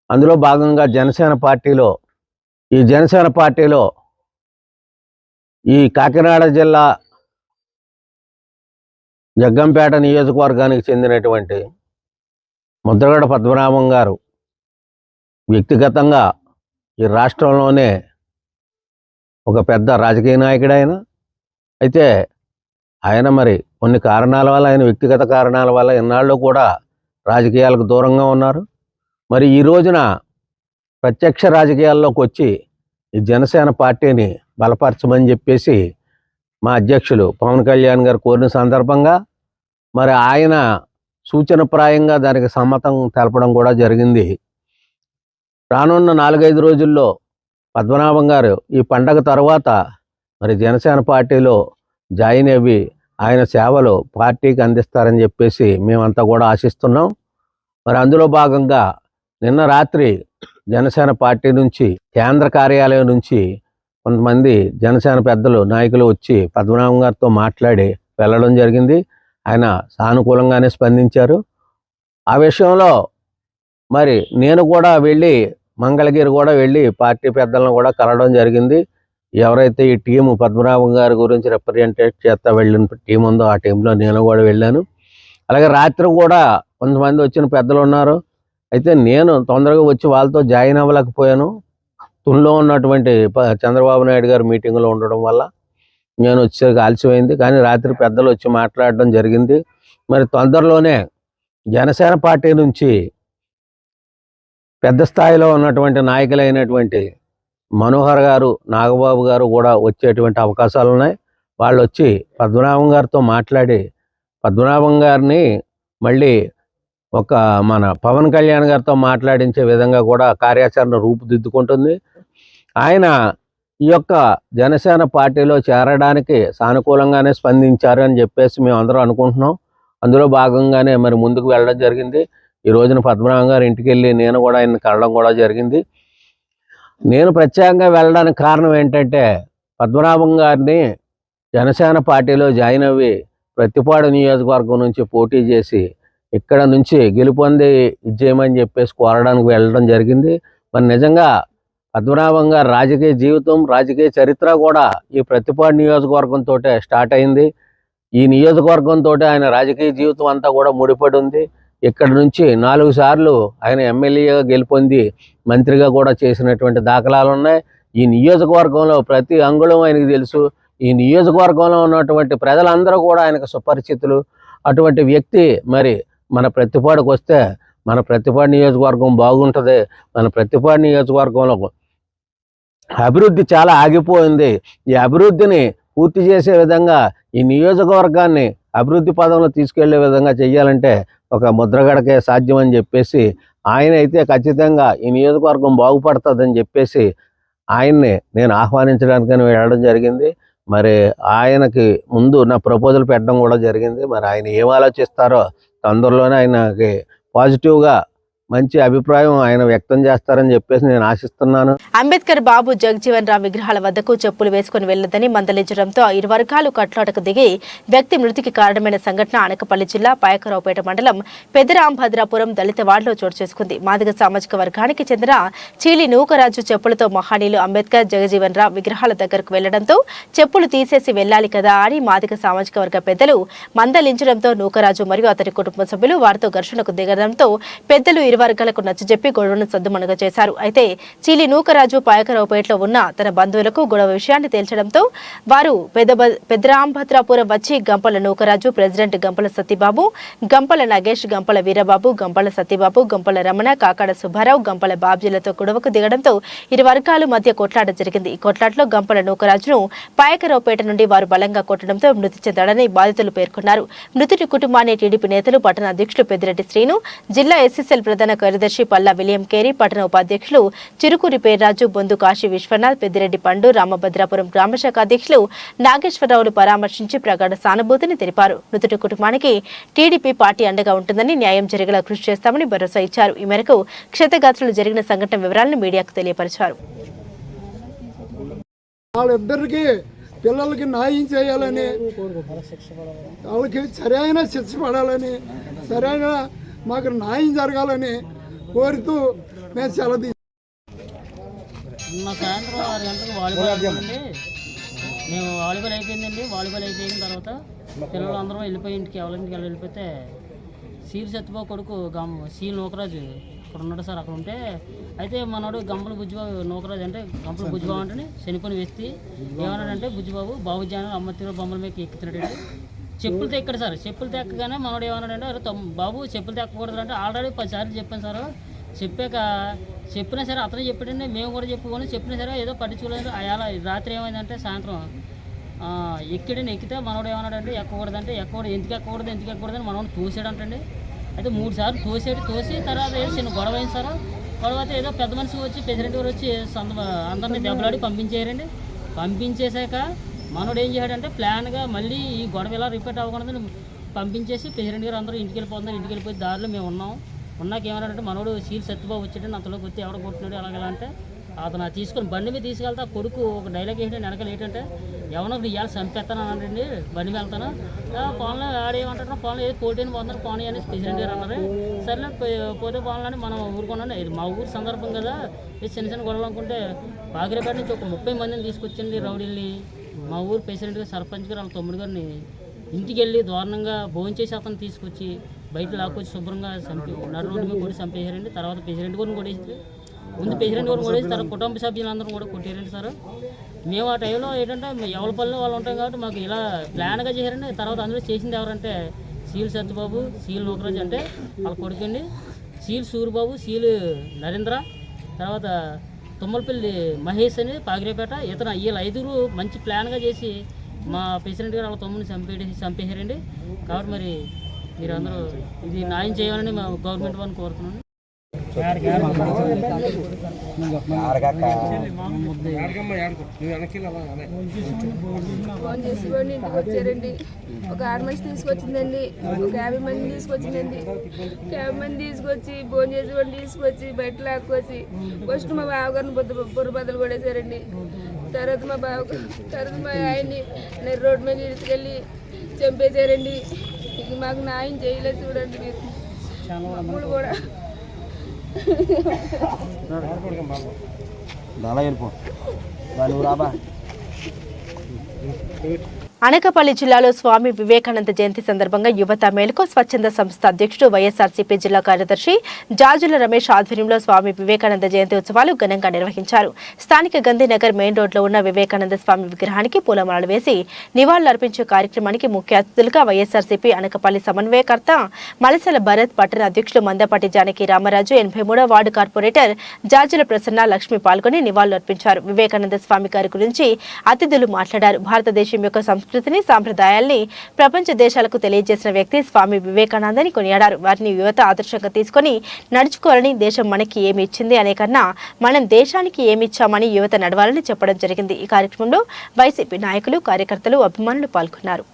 [SPEAKER 15] అందులో భాగంగా జనసేన పార్టీలో ఈ కాకినాడ జిల్లా జగ్గంపేట నియోజకవర్గానికి చెందినటువంటి ముద్రగడ పద్మనాభం గారు వ్యక్తిగతంగా ఈ రాష్ట్రంలోనే ఒక పెద్ద రాజకీయ నాయకుడు అయితే ఆయన మరి కొన్ని కారణాల వల్ల, ఆయన వ్యక్తిగత కారణాల వల్ల ఇన్నాళ్ళు కూడా రాజకీయాలకు దూరంగా ఉన్నారు. మరి ఈ రోజున ప్రత్యక్ష రాజకీయాల్లోకి వచ్చి ఈ జనసేన పార్టీని బలపరచమని చెప్పేసి మా అధ్యక్షులు పవన్ కళ్యాణ్ గారు కోరిన సందర్భంగా మరి ఆయన సూచనప్రాయంగా దానికి సమ్మతం తెలపడం కూడా జరిగింది. రానున్న 4-5 రోజుల్లో పద్మనాభం గారు ఈ పండగ తర్వాత మరి జనసేన పార్టీలో జాయిన్ అయ్యి ఆయన సేవలు పార్టీకి అందిస్తారని చెప్పేసి మేమంతా కూడా ఆశిస్తున్నాం. మరి అందులో భాగంగా నిన్న రాత్రి జనసేన పార్టీ నుంచి, కేంద్ర కార్యాలయం నుంచి కొంతమంది జనసేన పెద్దలు, నాయకులు వచ్చి పద్మనాభం గారితో మాట్లాడి వెళ్ళడం జరిగింది. ఆయన సానుకూలంగానే స్పందించారు. ఆ విషయంలో మరి నేను కూడా మంగళగిరి కూడా వెళ్ళి పార్టీ పెద్దలను కూడా కలవడం జరిగింది. ఎవరైతే ఈ టీము పద్మనాభం గారి గురించి రిప్రజెంటేట్ చేస్తా వెళ్ళిన టీం ఉందో ఆ టీంలో నేను కూడా వెళ్ళాను. అలాగే రాత్రి కూడా కొంతమంది వచ్చిన పెద్దలు ఉన్నారు. అయితే నేను తొందరగా వచ్చి వాళ్ళతో జాయిన్ అవ్వలేకపోయాను. తుల్లో ఉన్నటువంటి చంద్రబాబు నాయుడు గారు మీటింగ్లో ఉండడం వల్ల నేను వచ్చేసరికి ఆలస్యమైంది. కానీ రాత్రి పెద్దలు వచ్చి మాట్లాడడం జరిగింది. మరి తొందరలోనే జనసేన పార్టీ నుంచి పెద్ద స్థాయిలో ఉన్నటువంటి నాయకులైనటువంటి మనోహర్ గారు, నాగబాబు గారు కూడా వచ్చేటువంటి అవకాశాలు ఉన్నాయి. వాళ్ళు వచ్చి పద్మనాభం గారితో మాట్లాడి పద్మనాభం గారిని మళ్ళీ మన పవన్ కళ్యాణ్ గారితో మాట్లాడించే విధంగా కూడా కార్యాచరణ రూపుదిద్దుకుంటుంది. ఆయన ఈ యొక్క జనసేన పార్టీలో చేరడానికి సానుకూలంగానే స్పందించారు అని చెప్పేసి మేము అందరం అనుకుంటున్నాం. అందులో భాగంగానే మరి ముందుకు వెళ్ళడం జరిగింది. ఈ రోజున పద్మనాభం గారు ఇంటికి వెళ్ళి నేను కూడా ఆయన కలవడం కూడా జరిగింది. నేను ప్రత్యేకంగా వెళ్ళడానికి కారణం ఏంటంటే, పద్మనాభం గారిని జనసేన పార్టీలో జాయిన్ అయ్యి ప్రత్తిపాడు నియోజకవర్గం నుంచి పోటీ చేసి ఇక్కడ నుంచి గెలుపొంది ఇచ్చేయమని చెప్పేసి కోరడానికి వెళ్ళడం జరిగింది. మరి నిజంగా పద్మనాభం గారు రాజకీయ జీవితం, రాజకీయ చరిత్ర కూడా ఈ ప్రత్తిపాడు నియోజకవర్గంతో స్టార్ట్ అయింది. ఈ నియోజకవర్గంతో ఆయన రాజకీయ జీవితం అంతా కూడా ముడిపడి ఉంది. ఇక్కడ నుంచి 4 సార్లు ఆయన ఎమ్మెల్యేగా గెలుపొంది మంత్రిగా కూడా చేసినటువంటి దాఖలాలు ఉన్నాయి. ఈ నియోజకవర్గంలో ప్రతి అంగుళం ఆయనకు తెలుసు. ఈ నియోజకవర్గంలో ఉన్నటువంటి ప్రజలందరూ కూడా ఆయనకు సుపరిచితులు. అటువంటి వ్యక్తి మరి మన ప్రత్తిపాడుకు వస్తే మన ప్రత్తిపాడు నియోజకవర్గం బాగుంటుంది. మన ప్రత్తిపాడు నియోజకవర్గంలో అభివృద్ధి చాలా ఆగిపోయింది. ఈ అభివృద్ధిని పూర్తి చేసే విధంగా ఈ నియోజకవర్గాన్ని అభివృద్ధి పదంలో తీసుకెళ్లే విధంగా చేయాలంటే ఒక ముద్రగడకే సాధ్యం అని చెప్పేసి ఆయన అయితే ఖచ్చితంగా ఈ నియోజకవర్గం బాగుపడుతుందని చెప్పేసి ఆయన్ని నేను ఆహ్వానించడానికని వెళ్ళడం జరిగింది. మరి ఆయనకి ముందు నా ప్రపోజల్ పెట్టడం కూడా జరిగింది. మరి ఆయన ఏం ఆలోచిస్తారో తొందరలోనే ఆయనకి పాజిటివ్గా మంచి అభిప్రాయం ఆయన వ్యక్తం చేస్తారని చెప్పేసి నేను ఆశిస్తున్నాను.
[SPEAKER 1] అంబేద్కర్ బాబు జగజీవన్ రామ్ విగ్రహాల వద్దకు చెప్పులు వేసుకుని వెళ్లదని మందలించడంతో ఇరు వర్గాలు కట్లాటకు దిగి వ్యక్తి మృతికి కారణమైన సంఘటన అనకాపల్లి జిల్లా పాయకరావుపేట మండలం పెదరాంభద్రాపురం దళిత వార్డులో చోటు చేసుకుంది. మాదిగ సామాజిక వర్గానికి చెందిన చీలి నూకరాజు చెప్పులతో మహానీయులు అంబేద్కర్ జగజీవన్ రామ్ విగ్రహాల దగ్గరకు వెళ్లడంతో చెప్పులు తీసేసి వెళ్లాలి కదా అని మాదిగ సామాజిక వర్గ పెద్దలు మందలించడంతో నూకరాజు మరియు అతని కుటుంబ సభ్యులు వారితో ఘర్షణకు దిగడంతో పెద్దలు ఇరు వర్గాలకు నచ్చజెప్పి గొడవను సద్దుమణుగా చేశారు. అయితే చీలి నూకరాజు పాయకరావుపేటలో ఉన్న తన బంధువులకు గొడవ విషయాన్ని తేల్చడంతో వారు పెదరాంభద్రాపురం వచ్చి గంపల నూకరాజు, ప్రెసిడెంట్ గంపల సత్యబాబు, గంపల నాగేష్, గంపల వీరబాబు, గంపల సత్యబాబు, గంపల రమణ, కాకాడ సుబ్బారావు, గంపల బాబ్జీలతో గొడవకు దిగడంతో ఇరు వర్గాల మధ్య కొట్లాట జరిగింది. ఈ కొట్లాటలో గంపల నూకరాజును పాయకరావుపేట నుండి వారు బలంగా కొట్టడంతో మృతి చెందాడని బాధితులు పేర్కొన్నారు. మృతుడి కుటుంబాన్ని టీడీపీ నేతలు పట్టణ అధ్యక్షులు పెద్దిరెడ్డి శ్రీను, జిల్లా ఎస్ఎస్ఎల్ ప్రధాన కార్యదర్శి పల్లా విలియం కేరీ, పట్టణ ఉపాధ్యక్షులు చిరుకూరి పేర్రాజు, బొందు కాశీ విశ్వనాథ్, పెద్దిరెడ్డి పండు, రామభద్రాపురం గ్రామశాఖ అధ్యక్షులు నాగేశ్వరరావులు పరామర్శించి ప్రగాఢ సానుభూతిని తెలిపారు. మృతుడి కుటుంబానికి టీడీపీ పార్టీ అండగా ఉంటుందని, న్యాయం జరిగేలా కృషి చేస్తామని భరోసా ఇచ్చారు. ఈ మేరకు క్షతగాత్రులు జరిగిన సంఘటన వివరాలను మీడియాకు తెలియపరిచారు.
[SPEAKER 16] వాళ్ళిద్దరికి పిల్లలకి న్యాయం చేయాలని, వాళ్ళకి సరైన శిక్ష పడాలని, సరైన మాకు న్యాయం జరగాలని కోరుతూ మేము సెలవు
[SPEAKER 17] సాయంత్రం 6 గంటలకు వాలీబాల్ ఆడుతుందండి. మేము వాలీబాల్ అయిపోయిందండి. వాలీబాల్ అయిపోయిన తర్వాత పిల్లలు అందరం వెళ్ళిపోయి ఇంటికి ఎవరింటికి వెళ్ళిపోతే సీల్ సత్యబాబు కొడుకు సీల్ నూకరాజు ఇక్కడ ఉన్నాడు సార్. అక్కడ ఉంటే అయితే మనోడు గంపల బుజ్జిబాబు నూకరాజు అంటే గంపల బుజ్జిబాబు అంటే చనిపోయిన వ్యక్తి ఏమన్నాడంటే బుజ్జిబాబు బాబుజాను అమ్మతీరు బొమ్మల మీద ఎక్కుతున్నాడంటే చెప్పులు తెక్కడు సార్. చెప్పులు తెక్కగానే మనోడు ఏమన్నాడంటే అరే బాబు చెప్పులు తెక్కకూడదు అంటే ఆల్రెడీ 10 సార్లు చెప్పాను సార్. చెప్పాక చెప్పినా సరే అతనే చెప్పాడండి, మేము కూడా చెప్పుకొని చెప్పినా సరే ఏదో పట్టించుకోలేదు. అలా రాత్రి ఏమైందంటే సాయంత్రం ఎక్కితే మనోడు ఏమన్నాడంటే ఎక్కకూడదంటే ఎందుకు ఎక్కకూడదని మనోడు తోసాడంటండి. అయితే 3 సార్లు తోసి తర్వాత ఏదో చిన్న గొడవ అయింది సార్. గొడవ అయితే ఏదో పెద్ద మనిషి వచ్చి ప్రెసిడెంట్ గారు వచ్చి అందరినీ దెబ్బలాడి పంపించేయారండి. పంపించేశాక మనోడు ఏం చేశాడంటే ప్లాన్గా మళ్ళీ ఈ గొడవ ఇలా రిపీట్ అవ్వకూడదని పంపించేసి ప్రెసిడెంట్ గారు అందరూ ఇంటికి వెళ్ళిపోయి దారిలో మేము ఉన్నాక ఏమన్నాడంటే మనోడు సీల్ సత్యబాబు వచ్చాడండి. అంతలోకి వచ్చి ఎవడ కొట్టినాడు అలాగలా అంటే అతను తీసుకొని బండి మీద తీసుకెళ్తా కొడుకు ఒక డైలాగ్ ఏంటంటే వెనకాల ఏంటంటే ఎవరో ఇవాళ చంపేస్తాను అనండి బండి మీద వెళ్తాను ఫోన్లో ఆడేమంటారు ఫోన్లో ఏదో పోటీని పోతున్నారు పోనీ అని ప్రెసిడెంట్ గారు అన్నారు. సరేలే పోతే పోవాలని మనం ఊరుకున్నాను. ఇది మా ఊరు సందర్భం కదా చిన్న గొడవలు అనుకుంటే బాగిరేపేట నుంచి ఒక 30 మందిని తీసుకొచ్చండి రౌడీల్ని. మా ఊరు ప్రెసిడెంట్ గారు, సర్పంచ్ గారు, వాళ్ళ తమ్ముడు గారిని ఇంటికి వెళ్ళి దారుణంగా భోజనం చేసి అతను తీసుకొచ్చి బయట లాక్కొచ్చి శుభ్రంగా నడు రోడ్డు మీద కూడా చంపేశారండి. తర్వాత ప్రెసిడెంట్ గారిని కొట్టేసి ముందు ప్రెసిడెంట్ గారిని కొట్టేసి తర్వాత కుటుంబ సభ్యులందరూ కూడా కొట్టారండి సార్. మేము ఆ టైంలో ఏంటంటే ఎవరి పనులు వాళ్ళు ఉంటాం కాబట్టి మాకు ఇలా ప్లాన్గా చేశారండి. తర్వాత అందులో చేసింది ఎవరంటే సీల్ సత్యబాబు, సీల్ నూకరాజు అంటే వాళ్ళ కొడుకండి, సీల్ సూరిబాబు, సీల్ నరేంద్ర, తర్వాత తుమ్మలపల్లి మహేష్ అని పాగిరేపేట వీళ్ళ 5 మంచి ప్లాన్గా చేసి మా ప్రెసిడెంట్ గారు వాళ్ళ తమ్ముడిని చంపేశారండి. కాబట్టి మరి మీరందరూ ఇది న్యాయం చేయాలని మా గవర్నమెంట్ వాళ్ళని కోరుతున్నాను.
[SPEAKER 18] ఫోన్ చేసుకొని ఇంటికి వచ్చారండి. ఒక 6 మంది తీసుకొచ్చిందండి, ఒక 50 మంది తీసుకొచ్చిందండి. 50 మంది తీసుకొచ్చి ఫోన్ చేసుకొని తీసుకొచ్చి బయట లాక్కొచ్చి ఫస్ట్ మా బావగారిని బుర్ర బద్దలు కొడేశారండి. తర్వాత మా ఆయన్ని రోడ్డు మీద తీసుకెళ్ళి చంపేశారండి. ఇక మాకు న్యాయం చేయలేదు చూడండి మీరు. అప్పుడు కూడా
[SPEAKER 1] అనకాపల్లి జిల్లాలో స్వామి వివేకానంద జయంతి సందర్భంగా యువత మేలుకో స్వచ్ఛంద సంస్థ అధ్యక్షుడు వైఎస్ఆర్సీపీ జిల్లా కార్యదర్శి జాజుల రమేష్ ఆధ్వర్యంలో స్వామి వివేకానంద జయంతి ఉత్సవాలు ఘనంగా నిర్వహించారు. స్థానిక గాంధీనగర్ మెయిన్ రోడ్లో ఉన్న వివేకానంద స్వామి విగ్రహానికి పూలమాలలు వేసి నివాళులర్పించే కార్యక్రమానికి ముఖ్య అతిథులుగా వైఎస్ఆర్సీపీ అనకాపల్లి సమన్వయకర్త మలసల భరత్, పట్టణ అధ్యక్షులు మందపాటి జానకి రామరాజు, 83వ వార్డు కార్పొరేటర్ జాజుల ప్రసన్న లక్ష్మి పాల్గొని నివాళులర్పించారు. వివేకానంద స్వామి గారి గురించి అతిథులు మాట్లాడారు. భారతదేశం యొక్క సంస్కృతిని, సాంప్రదాయాల్ని ప్రపంచ దేశాలకు తెలియజేసిన వ్యక్తి స్వామి వివేకానందని కొనియాడారు. వారిని యువత ఆదర్శంగా తీసుకుని నడుచుకోవాలని, దేశం మనకి ఏమి ఇచ్చింది అనే కన్నా మనం దేశానికి ఏమి ఇచ్చామని యువత నడవాలని చెప్పడం జరిగింది. ఈ కార్యక్రమంలో వైసీపీ నాయకులు, కార్యకర్తలు, అభిమానులు పాల్గొన్నారు.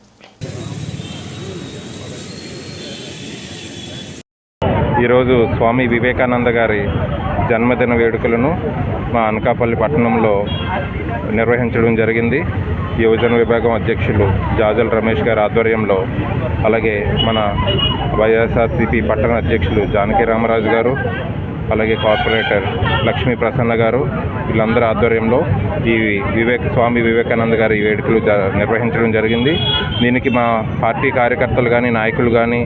[SPEAKER 19] ఈరోజు స్వామి వివేకానంద గారి జన్మదిన వేడుకలను మా అనకాపల్లి పట్టణంలో నిర్వహించడం జరిగింది. యువజన విభాగం అధ్యక్షులు జాజల రమేష్ గారి ఆధ్వర్యంలో, అలాగే మన వైఎస్ఆర్సీపీ పట్టణ అధ్యక్షులు జానకి రామరాజు గారు, అలాగే కార్పొరేటర్ లక్ష్మీ ప్రసన్న గారు, వీళ్ళందరి ఆధ్వర్యంలో ఈ స్వామి వివేకానంద గారి వేడుకలు నిర్వహించడం జరిగింది. దీనికి మా పార్టీ కార్యకర్తలు కానీ, నాయకులు కానీ,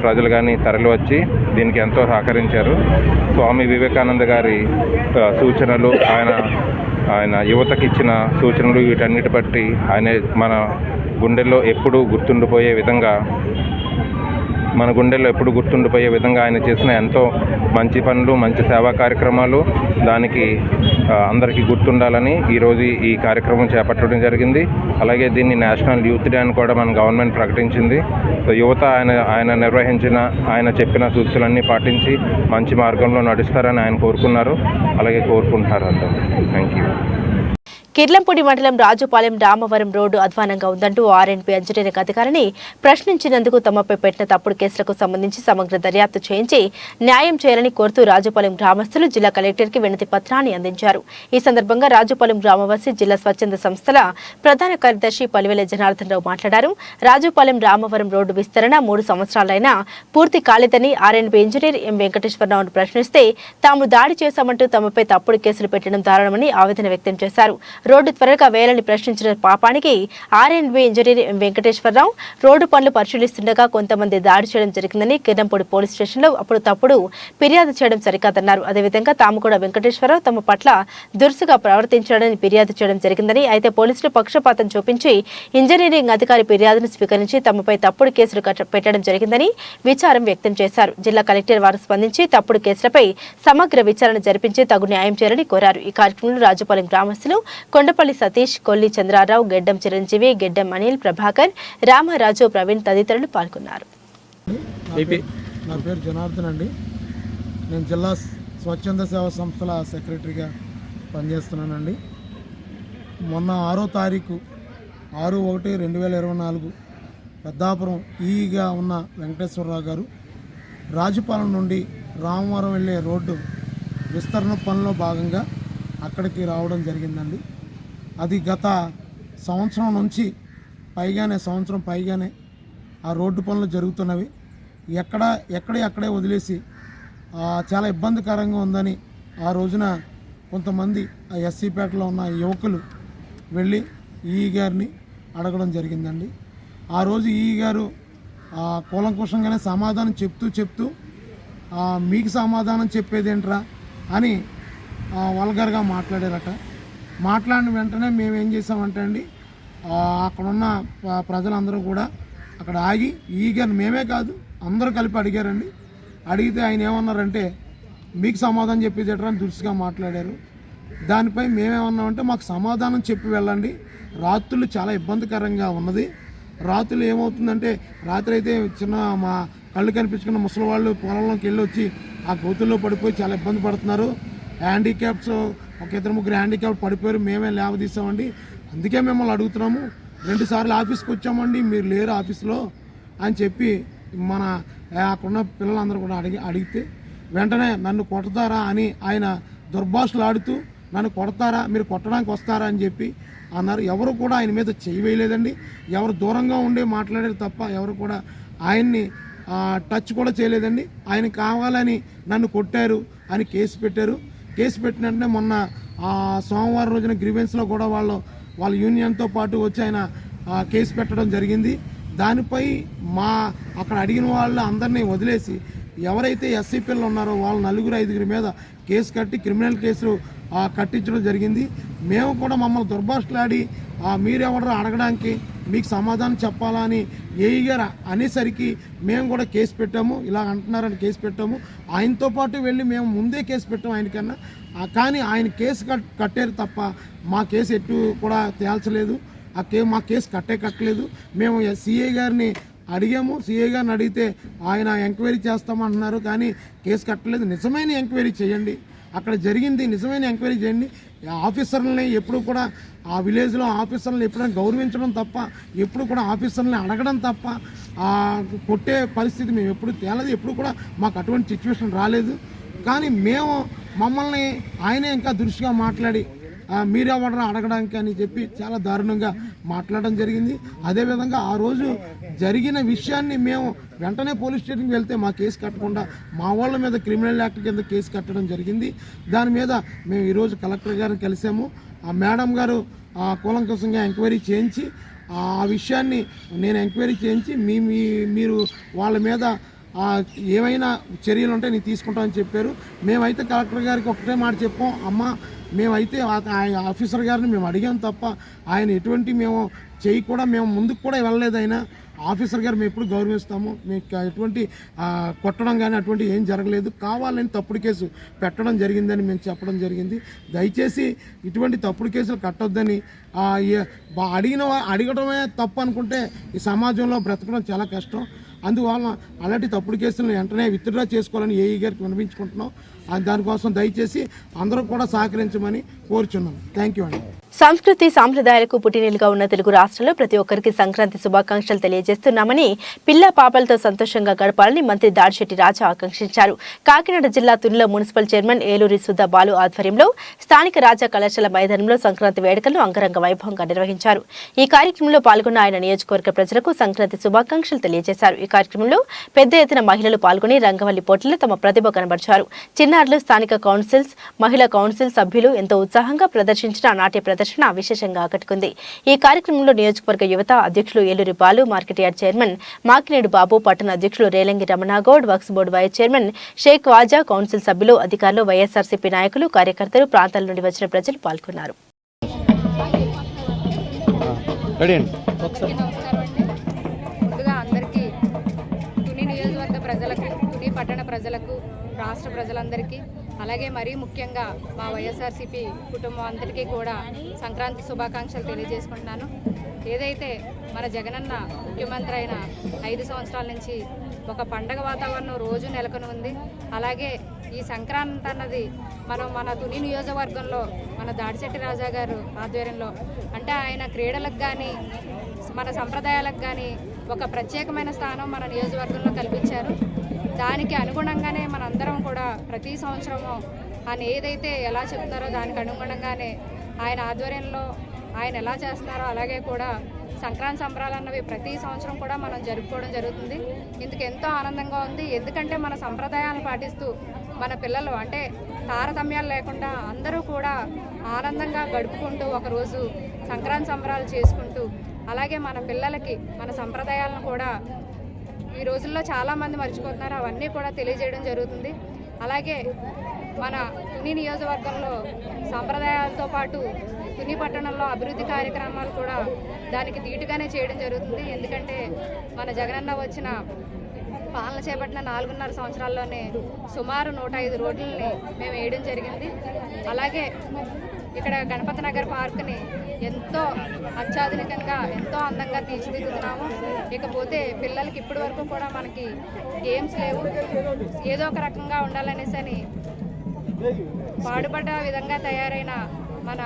[SPEAKER 19] ప్రజలు కానీ తరలి వచ్చి దీనికి ఎంతో సహకరించారు. స్వామి వివేకానంద గారి సూచనలు, ఆయన యువతకి ఇచ్చిన సూచనలు, వీటన్నిటి బట్టి ఆయన మన గుండెల్లో ఎప్పుడూ గుర్తుండిపోయే విధంగా ఆయన చేసిన ఎంతో మంచి పనులు, మంచి సేవా కార్యక్రమాలు, దానికి అందరికీ గుర్తుండాలని ఈరోజు ఈ కార్యక్రమం చేపట్టడం జరిగింది. అలాగే దీన్ని నేషనల్ యూత్ డే అని కూడా మన గవర్నమెంట్ ప్రకటించింది. యువత ఆయన చెప్పిన సూచనలన్నీ పాటించి మంచి మార్గంలో నడుస్తారని ఆయన కోరుకున్నారు, అలాగే కోరుకుంటున్నారు అందరూ. Thank you.
[SPEAKER 1] కిర్లంపూడి మండలం రాజుపాలెం రామవరం రోడ్డు అధ్వానంగా ఉందంటూ ఆర్ఎన్పీ ఇంజనీరింగ్ అధికారిని ప్రశ్నించినందుకు తమపై పెట్టిన తప్పుడు కేసులకు సంబంధించి సమగ్ర దర్యాప్తు చేయించి న్యాయం చేయాలని కోరుతూ రాజుపాలెం గ్రామస్తులు జిల్లా కలెక్టర్కి వినతి పత్రాన్ని అందించారు. ఈ సందర్భంగా రాజుపాలెం గ్రామవాసి జిల్లా స్వచ్ఛంద సంస్థల ప్రధాన కార్యదర్శి పలివెల జనార్దన్ రావు మాట్లాడారు. రాజుపాలెం రామవరం రోడ్డు విస్తరణ 3 సంవత్సరాలైనా పూర్తి కాలేదని ఆర్ఎన్పీ ఇంజనీర్ ఎం వెంకటేశ్వరరావును ప్రశ్నిస్తే తాము దాడి చేశామంటూ తమపై తప్పుడు కేసులు పెట్టడం దారుణమని ఆవేదన వ్యక్తం చేశారు. రోడ్డు త్వరగా వేయాలని ప్రశ్నించిన పాపానికి ఆర్ఎన్బి ఇంజనీర్ వెంకటేశ్వరరావు రోడ్డు పనులు పరిశీలిస్తుండగా కొంతమంది దాడి చేయడం జరిగిందని కిర్లంపూడి పోలీస్ స్టేషన్లో అప్పుడు తప్పుడు ఫిర్యాదు చేయడం సరికాదన్నారు. అదేవిధంగా తాము కూడా వెంకటేశ్వరరావు తమ పట్ల దురుసుగా ప్రవర్తించాడని ఫిర్యాదు చేయడం జరిగిందని, అయితే పోలీసులు పక్షపాతం చూపించి ఇంజనీరింగ్ అధికారి ఫిర్యాదును స్వీకరించి తమపై తప్పుడు కేసులు పెట్టడం జరిగిందని విచారం వ్యక్తం చేశారు. జిల్లా కలెక్టర్ వారు స్పందించి తప్పుడు కేసులపై సమగ్ర విచారణ జరిపించి తగు న్యాయం చేయాలని కోరారు. ఈ కార్యక్రమంలో రాజుపాలెం గ్రామస్తులు కొండపల్లి సతీష్, కొల్లి చంద్రారావు, గెడ్డం చిరంజీవి, గెడ్డం అనిల్, ప్రభాకర్, రామరాజు, ప్రవీణ్ తదితరులు పాల్గొన్నారు.
[SPEAKER 4] నా పేరు జనార్దన్ అండి. నేను జిల్లా స్వచ్ఛంద సేవా సంస్థల సెక్రటరీగా పనిచేస్తున్నానండి. మొన్న 6వ తారీఖు 6/1/2024 పెద్దాపురం ఈగా ఉన్న వెంకటేశ్వరరావు గారు రాజుపాలెం నుండి రామవరం వెళ్ళే రోడ్డు విస్తరణ పనిలో భాగంగా అక్కడికి రావడం జరిగిందండి. అది గత సంవత్సరం నుంచి సంవత్సరం పైగానే ఆ రోడ్డు పనులు జరుగుతున్నవి. ఎక్కడే వదిలేసి చాలా ఇబ్బందికరంగా ఉందని ఆ రోజున కొంతమంది ఆ ఎస్సీపేటలో ఉన్న యువకులు వెళ్ళి ఈఈ గారిని అడగడం జరిగిందండి. ఆ రోజు ఈఈ గారు కూలంకుషంగానే సమాధానం చెప్తూ మీకు సమాధానం చెప్పేదేంట్రా అని వల్గర్గా మాట్లాడారట. మాట్లాడిన వెంటనే మేము ఏం చేసామంటే అండి, అక్కడున్న ప్రజలందరూ కూడా అక్కడ ఆగి ఈగారు మేమే కాదు అందరూ కలిపి అడిగారండి. అడిగితే ఆయన ఏమన్నారంటే మీకు సమాధానం చెప్పేదేట్రా అని దురుసుగా మాట్లాడారు. దానిపై మేమేమన్నామంటే మాకు సమాధానం చెప్పి వెళ్ళండి, రాత్రులు చాలా ఇబ్బందికరంగా ఉన్నది. రాత్రులు ఏమవుతుందంటే రాత్రి అయితే మా కళ్ళు కనిపించుకున్న ముసలి వాళ్ళు పొలంలోకి వెళ్ళి వచ్చి ఆ గోతుల్లో పడిపోయి చాలా ఇబ్బంది పడుతున్నారు. హ్యాండిక్యాప్స్ ఒక 2-3 హ్యాండిక్యాప్ పడిపోయారు, మేమే లేవదీసామండి. అందుకే మిమ్మల్ని అడుగుతున్నాము, 2 సార్లు ఆఫీస్కి వచ్చామండి, మీరు లేరు ఆఫీస్లో అని చెప్పి మన అక్కడున్న పిల్లలందరూ కూడా అడిగితే వెంటనే నన్ను కొడతారా అని ఆయన దుర్భాషలు ఆడుతూ నన్ను కొడతారా, మీరు కొట్టడానికి వస్తారా అని చెప్పి అన్నారు. ఎవరు కూడా ఆయన మీద చేయలేదండి. ఎవరు దూరంగా ఉండి మాట్లాడారు తప్ప ఎవరు కూడా ఆయన్ని టచ్ కూడా చేయలేదండి. ఆయన కావాలని నన్ను కొట్టారు అని కేసు పెట్టారు. కేసు పెట్టిన వెంటనే మొన్న సోమవారం రోజున గ్రీవెన్స్లో కూడా వాళ్ళ యూనియన్తో పాటు వచ్చి ఆయన కేసు పెట్టడం జరిగింది. దానిపై అక్కడ అడిగిన వాళ్ళు అందరినీ వదిలేసి ఎవరైతే ఎస్సీ పిల్లలు ఉన్నారో వాళ్ళు 4-5 మీద కేసు కట్టి క్రిమినల్ కేసులు కట్టించడం జరిగింది. మేము కూడా మమ్మల్ని దుర్భాషలాడి మీరెవరు అడగడానికి మీకు సమాధానం చెప్పాలా అని ఏఈ గారు అనేసరికి మేము కూడా కేసు పెట్టాము. ఇలా అంటున్నారని కేసు పెట్టాము. ఆయనతో పాటు వెళ్ళి మేము ముందే కేసు పెట్టాము ఆయనకన్నా. కానీ ఆయన కేసు కట్టారు తప్ప మా కేసు ఎటు కూడా తేల్చలేదు. మా కేసు కట్టలేదు. మేము సిఐ గారిని అడిగాము. సిఐ గారిని అడిగితే ఆయన ఎంక్వైరీ చేస్తామంటున్నారు, కానీ కేసు కట్టలేదు. నిజమైన ఎంక్వైరీ చేయండి, అక్కడ జరిగింది నిజమైన ఎంక్వైరీ చేయండి. ఆఫీసర్లని ఎప్పుడు కూడా ఆ విలేజ్లో ఆఫీసర్లను ఎప్పుడైనా గౌరవించడం తప్ప, ఎప్పుడు కూడా ఆఫీసర్లని అడగడం తప్ప కొట్టే పరిస్థితి మేము ఎప్పుడు తేలదు, ఎప్పుడు కూడా మాకు అటువంటి సిచ్యువేషన్ రాలేదు. కానీ మమ్మల్ని ఆయనే ఇంకా దురుసుగా మాట్లాడి మీరెవడరా అడగడానికి అని చెప్పి చాలా దారుణంగా మాట్లాడడం జరిగింది. అదేవిధంగా ఆ రోజు జరిగిన విషయాన్ని మేము వెంటనే పోలీస్ స్టేషన్కి వెళ్తే మా కేసు కట్టకుండా మా వాళ్ళ మీద క్రిమినల్ యాక్ట్ కింద కేసు కట్టడం జరిగింది. దాని మీద మేము ఈరోజు కలెక్టర్ గారిని కలిసాము. ఆ మేడం గారు కూలంకషంగా ఎంక్వైరీ చేయించి ఆ విషయాన్ని నేను ఎంక్వైరీ చేయించి మీరు వాళ్ళ మీద ఏమైనా చర్యలు ఉంటే నేను తీసుకుంటామని చెప్పారు. మేమైతే కలెక్టర్ గారికి ఒకటే మాట చెప్పాం, అమ్మ మేమైతే ఆఫీసర్ గారిని మేము అడిగాం తప్ప ఆయన ఎటువంటి మేము చేయి కూడా మేము ముందుకు కూడా వెళ్ళలేదు. అయినా ఆఫీసర్ గారు మేము ఎప్పుడు గౌరవిస్తాము, మీకు ఎటువంటి కొట్టడం కానీ అటువంటి ఏం జరగలేదు, కావాలని తప్పుడు కేసు పెట్టడం జరిగిందని మేము చెప్పడం జరిగింది. దయచేసి ఇటువంటి తప్పుడు కేసులు కట్టొద్దని, అడగడమే తప్పు అనుకుంటే ఈ సమాజంలో బ్రతకడం చాలా కష్టం. అందువల్ల అలాంటి తప్పుడు కేసులను వెంటనే విత్డ్రా చేసుకోవాలని ఏఈ గారికి వినిపించుకుంటున్నాం. దానికోసం దయచేసి అందరూ కూడా సహకరించమని కోరుచున్నాం. థ్యాంక్ యూ అండి.
[SPEAKER 1] సంస్కృతి సాంప్రదాయాలకు పుట్టినీలుగా ఉన్న తెలుగు రాష్ట్రాల్లో ప్రతి ఒక్కరికి సంక్రాంతి శుభాకాంక్షలు తెలియజేస్తున్నామని, పిల్ల పాపలతో సంతోషంగా గడపాలని మంత్రి దాడిశెట్టి రాజా ఆకాంక్షించారు. కాకినాడ జిల్లా తునిలో మున్సిపల్ చైర్మన్ ఏలూరి సుధా బాలు ఆధ్వర్యంలో స్థానిక రాజా కళాశాల మైదానంలో సంక్రాంతి వేడుకలను అంగరంగ వైభవంగా నిర్వహించారు. ఈ కార్యక్రమంలో పాల్గొన్న ఆయన నియోజకవర్గ ప్రజలకు సంక్రాంతి శుభాకాంక్షలు తెలియజేశారు. ఈ కార్యక్రమంలో పెద్ద ఎత్తున మహిళలు పాల్గొని రంగవల్లి పోటీల్లో తమ ప్రతిభ కనబరిచారు. చిన్నారులు, స్థానిక కౌన్సిల్స్, మహిళా కౌన్సిల్ సభ్యులు ఎంతో ఉత్సాహంగా ప్రదర్శించిన నాట్య ప్రదర్శన విశేషంగా ఆకట్టుకుంది. ఈ కార్యక్రమంలో నియోజకవర్గ యువత అధ్యక్షులు Eluri Balu, market yard chairman Makinedu Babu, పట్టణ అధ్యక్షులు రేలంగి రమణాగౌడ్, వక్స్ board vice chairman Shaik Vaja, council సభ్యులు, అధికారులు, వైఎస్ఆర్సీపీ నాయకులు, కార్యకర్తలు, ప్రాంతాల నుండి వచ్చిన ప్రజలు పాల్గొన్నారు.
[SPEAKER 20] పట్టణ ప్రజలకు, రాష్ట్ర ప్రజలందరికీ, అలాగే మరీ ముఖ్యంగా మా వైఎస్ఆర్సీపీ కుటుంబం అందరికీ కూడా సంక్రాంతి శుభాకాంక్షలు తెలియజేసుకుంటున్నాను. ఏదైతే మన జగనన్న ముఖ్యమంత్రి అయిన 5 సంవత్సరాల నుంచి ఒక పండగ వాతావరణం రోజు నెలకొని ఉంది. అలాగే ఈ సంక్రాంతి అన్నది మన తుని నియోజకవర్గంలో మన దాడిశెట్టి రాజా గారు ఆధ్వర్యంలో, అంటే ఆయన క్రీడలకు కానీ మన సంప్రదాయాలకు కానీ ఒక ప్రత్యేకమైన స్థానం మన నియోజకవర్గంలో కల్పించారు. దానికి అనుగుణంగానే మనందరం కూడా ప్రతి సంవత్సరము ఆయన ఏదైతే ఎలా చెప్తారో దానికి అనుగుణంగానే ఆయన ఆధ్వర్యంలో ఆయన ఎలా చేస్తున్నారో అలాగే కూడా సంక్రాంతి సంబరాలు అన్నవి ప్రతి సంవత్సరం కూడా మనం జరుపుకోవడం జరుగుతుంది. ఇందుకు ఎంతో ఆనందంగా ఉంది. ఎందుకంటే మన సంప్రదాయాలను పాటిస్తూ మన పిల్లలు అంటే తారతమ్యాలు లేకుండా అందరూ కూడా ఆనందంగా గడుపుకుంటూ ఒకరోజు సంక్రాంతి సంబరాలు చేసుకుంటూ, అలాగే మన పిల్లలకి మన సంప్రదాయాలను కూడా ఈ రోజుల్లో చాలామంది మర్చిపోతున్నారు, అవన్నీ కూడా తెలియజేయడం జరుగుతుంది. అలాగే మన తుని నియోజకవర్గంలో సంప్రదాయాలతో పాటు తుని పట్టణంలో అభివృద్ధి కార్యక్రమాలు కూడా దానికి ధీటుగానే చేయడం జరుగుతుంది. ఎందుకంటే మన జగనన్న వచ్చిన పాలన చేపట్టిన 4.5 సంవత్సరాల్లోనే సుమారు 105 రోడ్లని మేము వేయడం జరిగింది. అలాగే ఇక్కడ గణపతి నగర్ పార్క్ని ఎంతో అత్యాధునికంగా ఎంతో అందంగా తీర్చిదిద్దుతున్నాము. ఇకపోతే పిల్లలకి ఇప్పటి వరకు కూడా మనకి గేమ్స్ లేవు, ఏదో ఒక రకంగా ఉండాలనేసి అని పాడుపడ్డ విధంగా తయారైన మన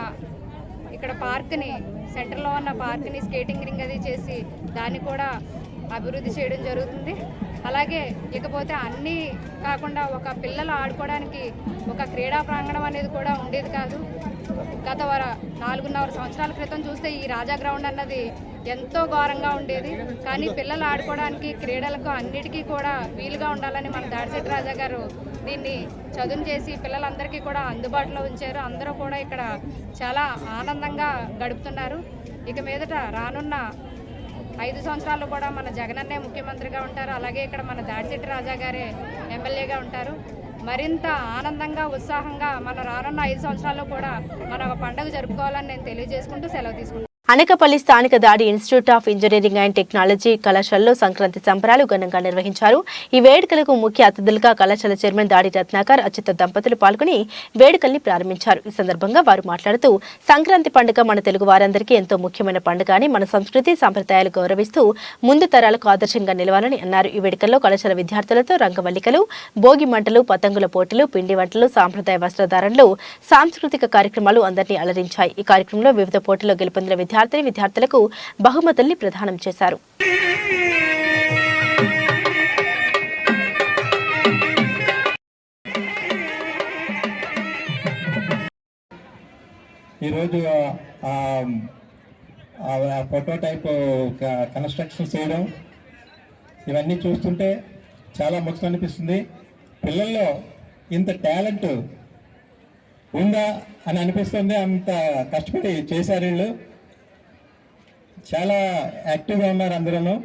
[SPEAKER 20] ఇక్కడ పార్క్ని, సెంటర్లో ఉన్న పార్క్ని స్కేటింగ్ రింగ్ అది చేసి దాన్ని కూడా అభివృద్ధి చేయడం జరుగుతుంది. అలాగే ఇకపోతే అన్నీ కాకుండా ఒక పిల్లలు ఆడుకోవడానికి ఒక క్రీడా ప్రాంగణం అనేది కూడా ఉండేది కాదు. గత 4.5 సంవత్సరాల క్రితం చూస్తే ఈ రాజా గ్రౌండ్ అన్నది ఎంతో ఘోరంగా ఉండేది. కానీ పిల్లలు ఆడుకోవడానికి, క్రీడలకు అన్నిటికీ కూడా వీలుగా ఉండాలని మన దాడిశెట్టి రాజా గారు దీన్ని చదును చేసి పిల్లలందరికీ కూడా అందుబాటులో ఉంచారు. అందరూ కూడా ఇక్కడ చాలా ఆనందంగా గడుపుతున్నారు. ఇక మీదట రానున్న 5 సంవత్సరాలు కూడా మన జగనన్నే ముఖ్యమంత్రిగా ఉంటారు. అలాగే ఇక్కడ మన దాడిశెట్టి రాజా గారే ఎమ్మెల్యేగా ఉంటారు. మరింత ఆనందంగా, ఉత్సాహంగా మన రానున్న 5 సంవత్సరాల్లో కూడా మన పండుగ జరుపుకోవాలని నేను తెలియజేసుకుంటూ సెలవు తీసుకుంటాను.
[SPEAKER 1] అనకపల్లి స్థానిక దాడి institute of engineering and technology కళాశాలలో సంక్రాంతి సంబరాలు ఘనంగా నిర్వహించారు. ఈ వేడుకలకు ముఖ్య అతిథులుగా కళాశాల చైర్మన్ దాడి రత్నాకర్, అచ్యుత దంపతులు పాల్గొని వేడుకల్ని ప్రారంభించారు. ఈ సందర్భంగా వారు మాట్లాడుతూ సంక్రాంతి పండుగ మన తెలుగు వారందరికీ ఎంతో ముఖ్యమైన పండుగ అని, మన సంస్కృతి సంప్రదాయాలు గౌరవిస్తూ ముందు తరాలకు ఆదర్శంగా నిలవాలని అన్నారు. ఈ వేడుకల్లో కళాశాల విద్యార్థులతో రంగవల్లికలు, భోగి మంటలు, పతంగుల పోటీలు, పిండి వంటలు, సాంప్రదాయ వస్త్రధారణలు, సాంస్కృతిక కార్యక్రమాలు అందరినీ అలరించాయి. ఈ కార్యక్రమంలో వివిధ పోటీల్లో గెలుపొందిన విద్యార్థులకు బహుమతుల్ని ప్రదానం చేశారు.
[SPEAKER 21] ఈరోజు ప్రోటోటైప్ కన్స్ట్రక్షన్ చేయడం ఇవన్నీ చూస్తుంటే చాలా ముఖ్యం అనిపిస్తుంది. పిల్లల్లో ఇంత టాలెంట్ ఉందా అని అనిపిస్తుంది. అంత కష్టపడి చేశారు వీళ్ళు. చాలా యాక్టివ్గా ఉన్నారు అందరూ.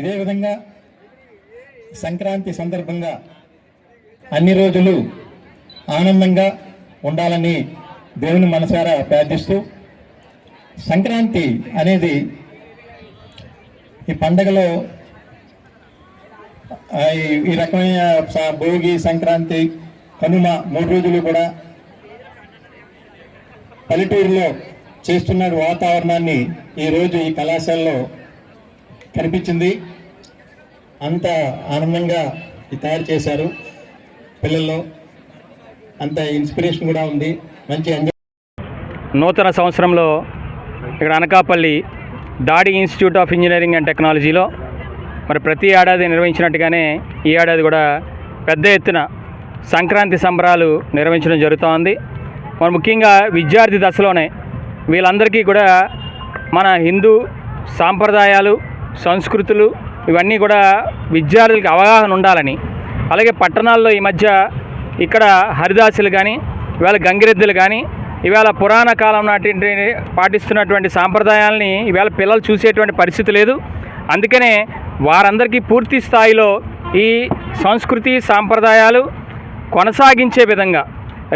[SPEAKER 21] ఇదే విధంగా సంక్రాంతి సందర్భంగా అన్ని రోజులు ఆనందంగా ఉండాలని దేవుని మనసారా ప్రార్థిస్తూ, సంక్రాంతి అనేది ఈ పండగలో ఈ రకమైన భోగి, సంక్రాంతి, కనుమ 3 రోజులు కూడా పల్లెటూరులో చేస్తున్న వాతావరణాన్ని ఈరోజు ఈ కళాశాలలో కనిపించింది. అంత ఆనందంగా తయారు చేశారు పిల్లల్లో. అంత ఇన్స్పిరేషన్ కూడా ఉంది. మంచి
[SPEAKER 22] నూతన సంవత్సరంలో ఇక్కడ అనకాపల్లి దాడి ఇన్స్టిట్యూట్ ఆఫ్ ఇంజనీరింగ్ అండ్ టెక్నాలజీలో మరి ప్రతి ఏడాది నిర్వహించినట్టుగానే ఈ ఏడాది కూడా పెద్ద ఎత్తున సంక్రాంతి సంబరాలు నిర్వహించడం జరుగుతోంది. మరి ముఖ్యంగా విద్యార్థి దశలోనే వీళ్ళందరికీ కూడా మన హిందూ సాంప్రదాయాలు, సంస్కృతులు ఇవన్నీ కూడా విద్యార్థులకు అవగాహన ఉండాలని, అలాగే పట్టణాల్లో ఈ మధ్య ఇక్కడ హరిదాసులు కానీ, ఇవాళ గంగిరెద్దులు కానీ, ఇవాళ పురాణ కాలం నాటి పాటిస్తున్నటువంటి సాంప్రదాయాలని ఇవాళ పిల్లలు చూసేటువంటి పరిస్థితి లేదు. అందుకనే వారందరికీ పూర్తి స్థాయిలో ఈ సంస్కృతి సాంప్రదాయాలు కొనసాగించే విధంగా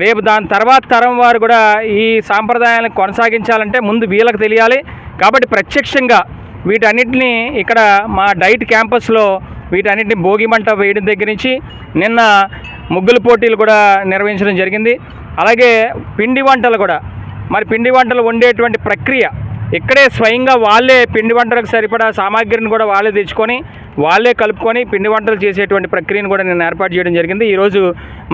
[SPEAKER 22] రేపు దాని తర్వాత తరం వారు కూడా ఈ సాంప్రదాయాలను కొనసాగించాలంటే ముందు వీళ్ళకి తెలియాలి. కాబట్టి ప్రత్యక్షంగా వీటన్నిటిని ఇక్కడ మా డైట్ క్యాంపస్లో వీటన్నిటిని భోగి మంట వేయడం దగ్గర నుంచి నిన్న ముగ్గుల పోటీలు కూడా నిర్వహించడం జరిగింది. అలాగే పిండి వంటలు కూడా, మరి పిండి వంటలు వండేటువంటి ప్రక్రియ ఇక్కడే స్వయంగా వాళ్ళే పిండి వంటలకు సరిపడా సామాగ్రిని కూడా వాళ్ళే తెచ్చుకొని వాళ్ళే కలుపుకొని పిండి వంటలు చేసేటువంటి ప్రక్రియను కూడా నేను ఏర్పాటు చేయడం జరిగింది. ఈరోజు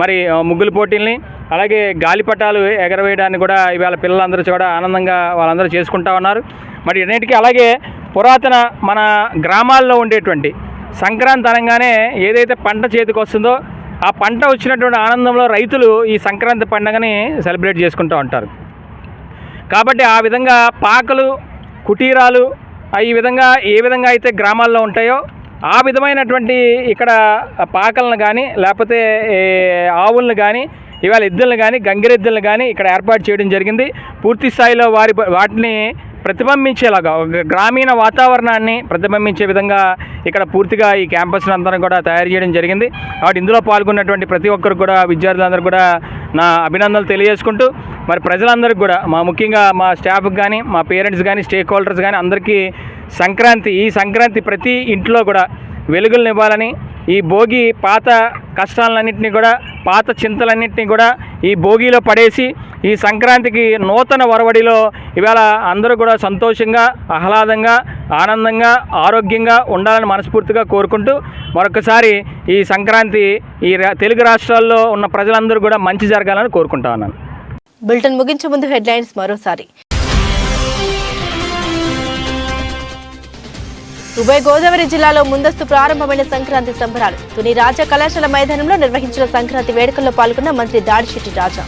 [SPEAKER 22] మరి ముగ్గుల పోటీల్ని అలాగే గాలిపటాలు ఎగరవేయడాన్ని కూడా ఇవాళ పిల్లలందరూ కూడా ఆనందంగా వాళ్ళందరూ చేసుకుంటా ఉన్నారు. మరి అన్నిటికీ అలాగే పురాతన మన గ్రామాల్లో ఉండేటువంటి సంక్రాంతి అనగానే ఏదైతే పంట చేతికి వస్తుందో ఆ పంట వచ్చినటువంటి ఆనందంలో రైతులు ఈ సంక్రాంతి పండుగని సెలబ్రేట్ చేసుకుంటూ ఉంటారు. కాబట్టి ఆ విధంగా పాకలు, కుటీరాలు ఈ విధంగా ఏ విధంగా అయితే గ్రామాల్లో ఉంటాయో ఆ విధమైనటువంటి ఇక్కడ పాకలను కానీ లేకపోతే ఆవులను కానీ ఇవాళ ఎద్దులను కానీ గంగిరెద్దులను కానీ ఇక్కడ ఏర్పాటు చేయడం జరిగింది. పూర్తి స్థాయిలో వాటిని ప్రతిబింబించేలాగా ఒక గ్రామీణ వాతావరణాన్ని ప్రతిబింబించే విధంగా ఇక్కడ పూర్తిగా ఈ క్యాంపస్ అంతా కూడా తయారు చేయడం జరిగింది. కాబట్టి ఇందులో పాల్గొన్నటువంటి ప్రతి ఒక్కరు కూడా విద్యార్థులందరూ కూడా నా అభినందనలు తెలియజేసుకుంటూ మరి ప్రజలందరికీ కూడా ముఖ్యంగా మా స్టాఫ్కి కానీ మా పేరెంట్స్ కానీ స్టేక్ హోల్డర్స్ కానీ అందరికీ ఈ సంక్రాంతి ప్రతి ఇంట్లో కూడా వెలుగులను ఇవ్వాలని, ఈ భోగి పాత కష్టాలన్నింటినీ కూడా పాత చింతలన్నింటినీ కూడా ఈ భోగిలో పడేసి ఈ సంక్రాంతికి నూతన వరవడిలో ఇవాళ అందరూ కూడా సంతోషంగా, ఆహ్లాదంగా, ఆనందంగా, ఆరోగ్యంగా ఉండాలని మనస్ఫూర్తిగా కోరుకుంటూ మరొకసారి ఈ సంక్రాంతి ఈ తెలుగు రాష్ట్రాల్లో ఉన్న ప్రజలందరూ కూడా మంచి జరగాలని కోరుకుంటా ఉన్నాను.
[SPEAKER 1] బులెటిన్ ముగించే ముందు హెడ్లైన్స్ మరోసారి. ఉభయ గోదావరి జిల్లాలో ముందస్తు ప్రారంభమైన సంక్రాంతి సంబరాలు. తుని రాజా కళాశాల మైదానంలో నిర్వహించిన సంక్రాంతి వేడుకల్లో పాల్గొన్న మంత్రి దాడిశెట్టి రాజా.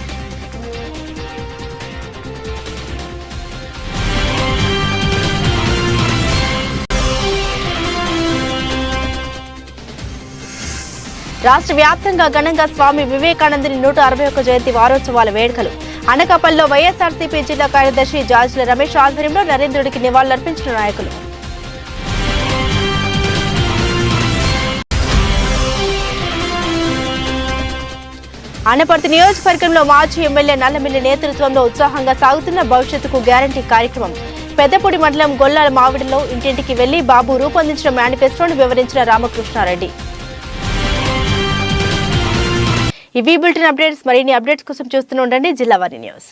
[SPEAKER 1] రాష్ట్ర వ్యాప్తంగా ఘనంగా స్వామి వివేకానందుని 161 జయంతి వారోత్సవాల వేడుకలు. అనకాపల్లిలో వైఎస్ఆర్సీపీ జిల్లా కార్యదర్శి జాజుల రమేష్ ఆధ్వర్యంలో నరేంద్రుడికి నివాళులర్పించిన నాయకులు. అనపర్తి నియోజకవర్గంలో మాజీ ఎమ్మెల్యే నల్లమిల్లి నేతృత్వంలో ఉత్సాహంగా సాగుతున్న భవిష్యత్తుకు గ్యారంటీ కార్యక్రమం. పెద్దపూడి మండలం గొల్లాల మావిడిలో ఇంటింటికి వెళ్లి బాబు రూపొందించిన మేనిఫెస్టోను వివరించిన రామకృష్ణారెడ్డి. ఇవి బులెటిన్ అప్డేట్స్. మరిన్ని అప్డేట్స్ కోసం చూస్తూనే ఉండండి జిల్లా వారి న్యూస్.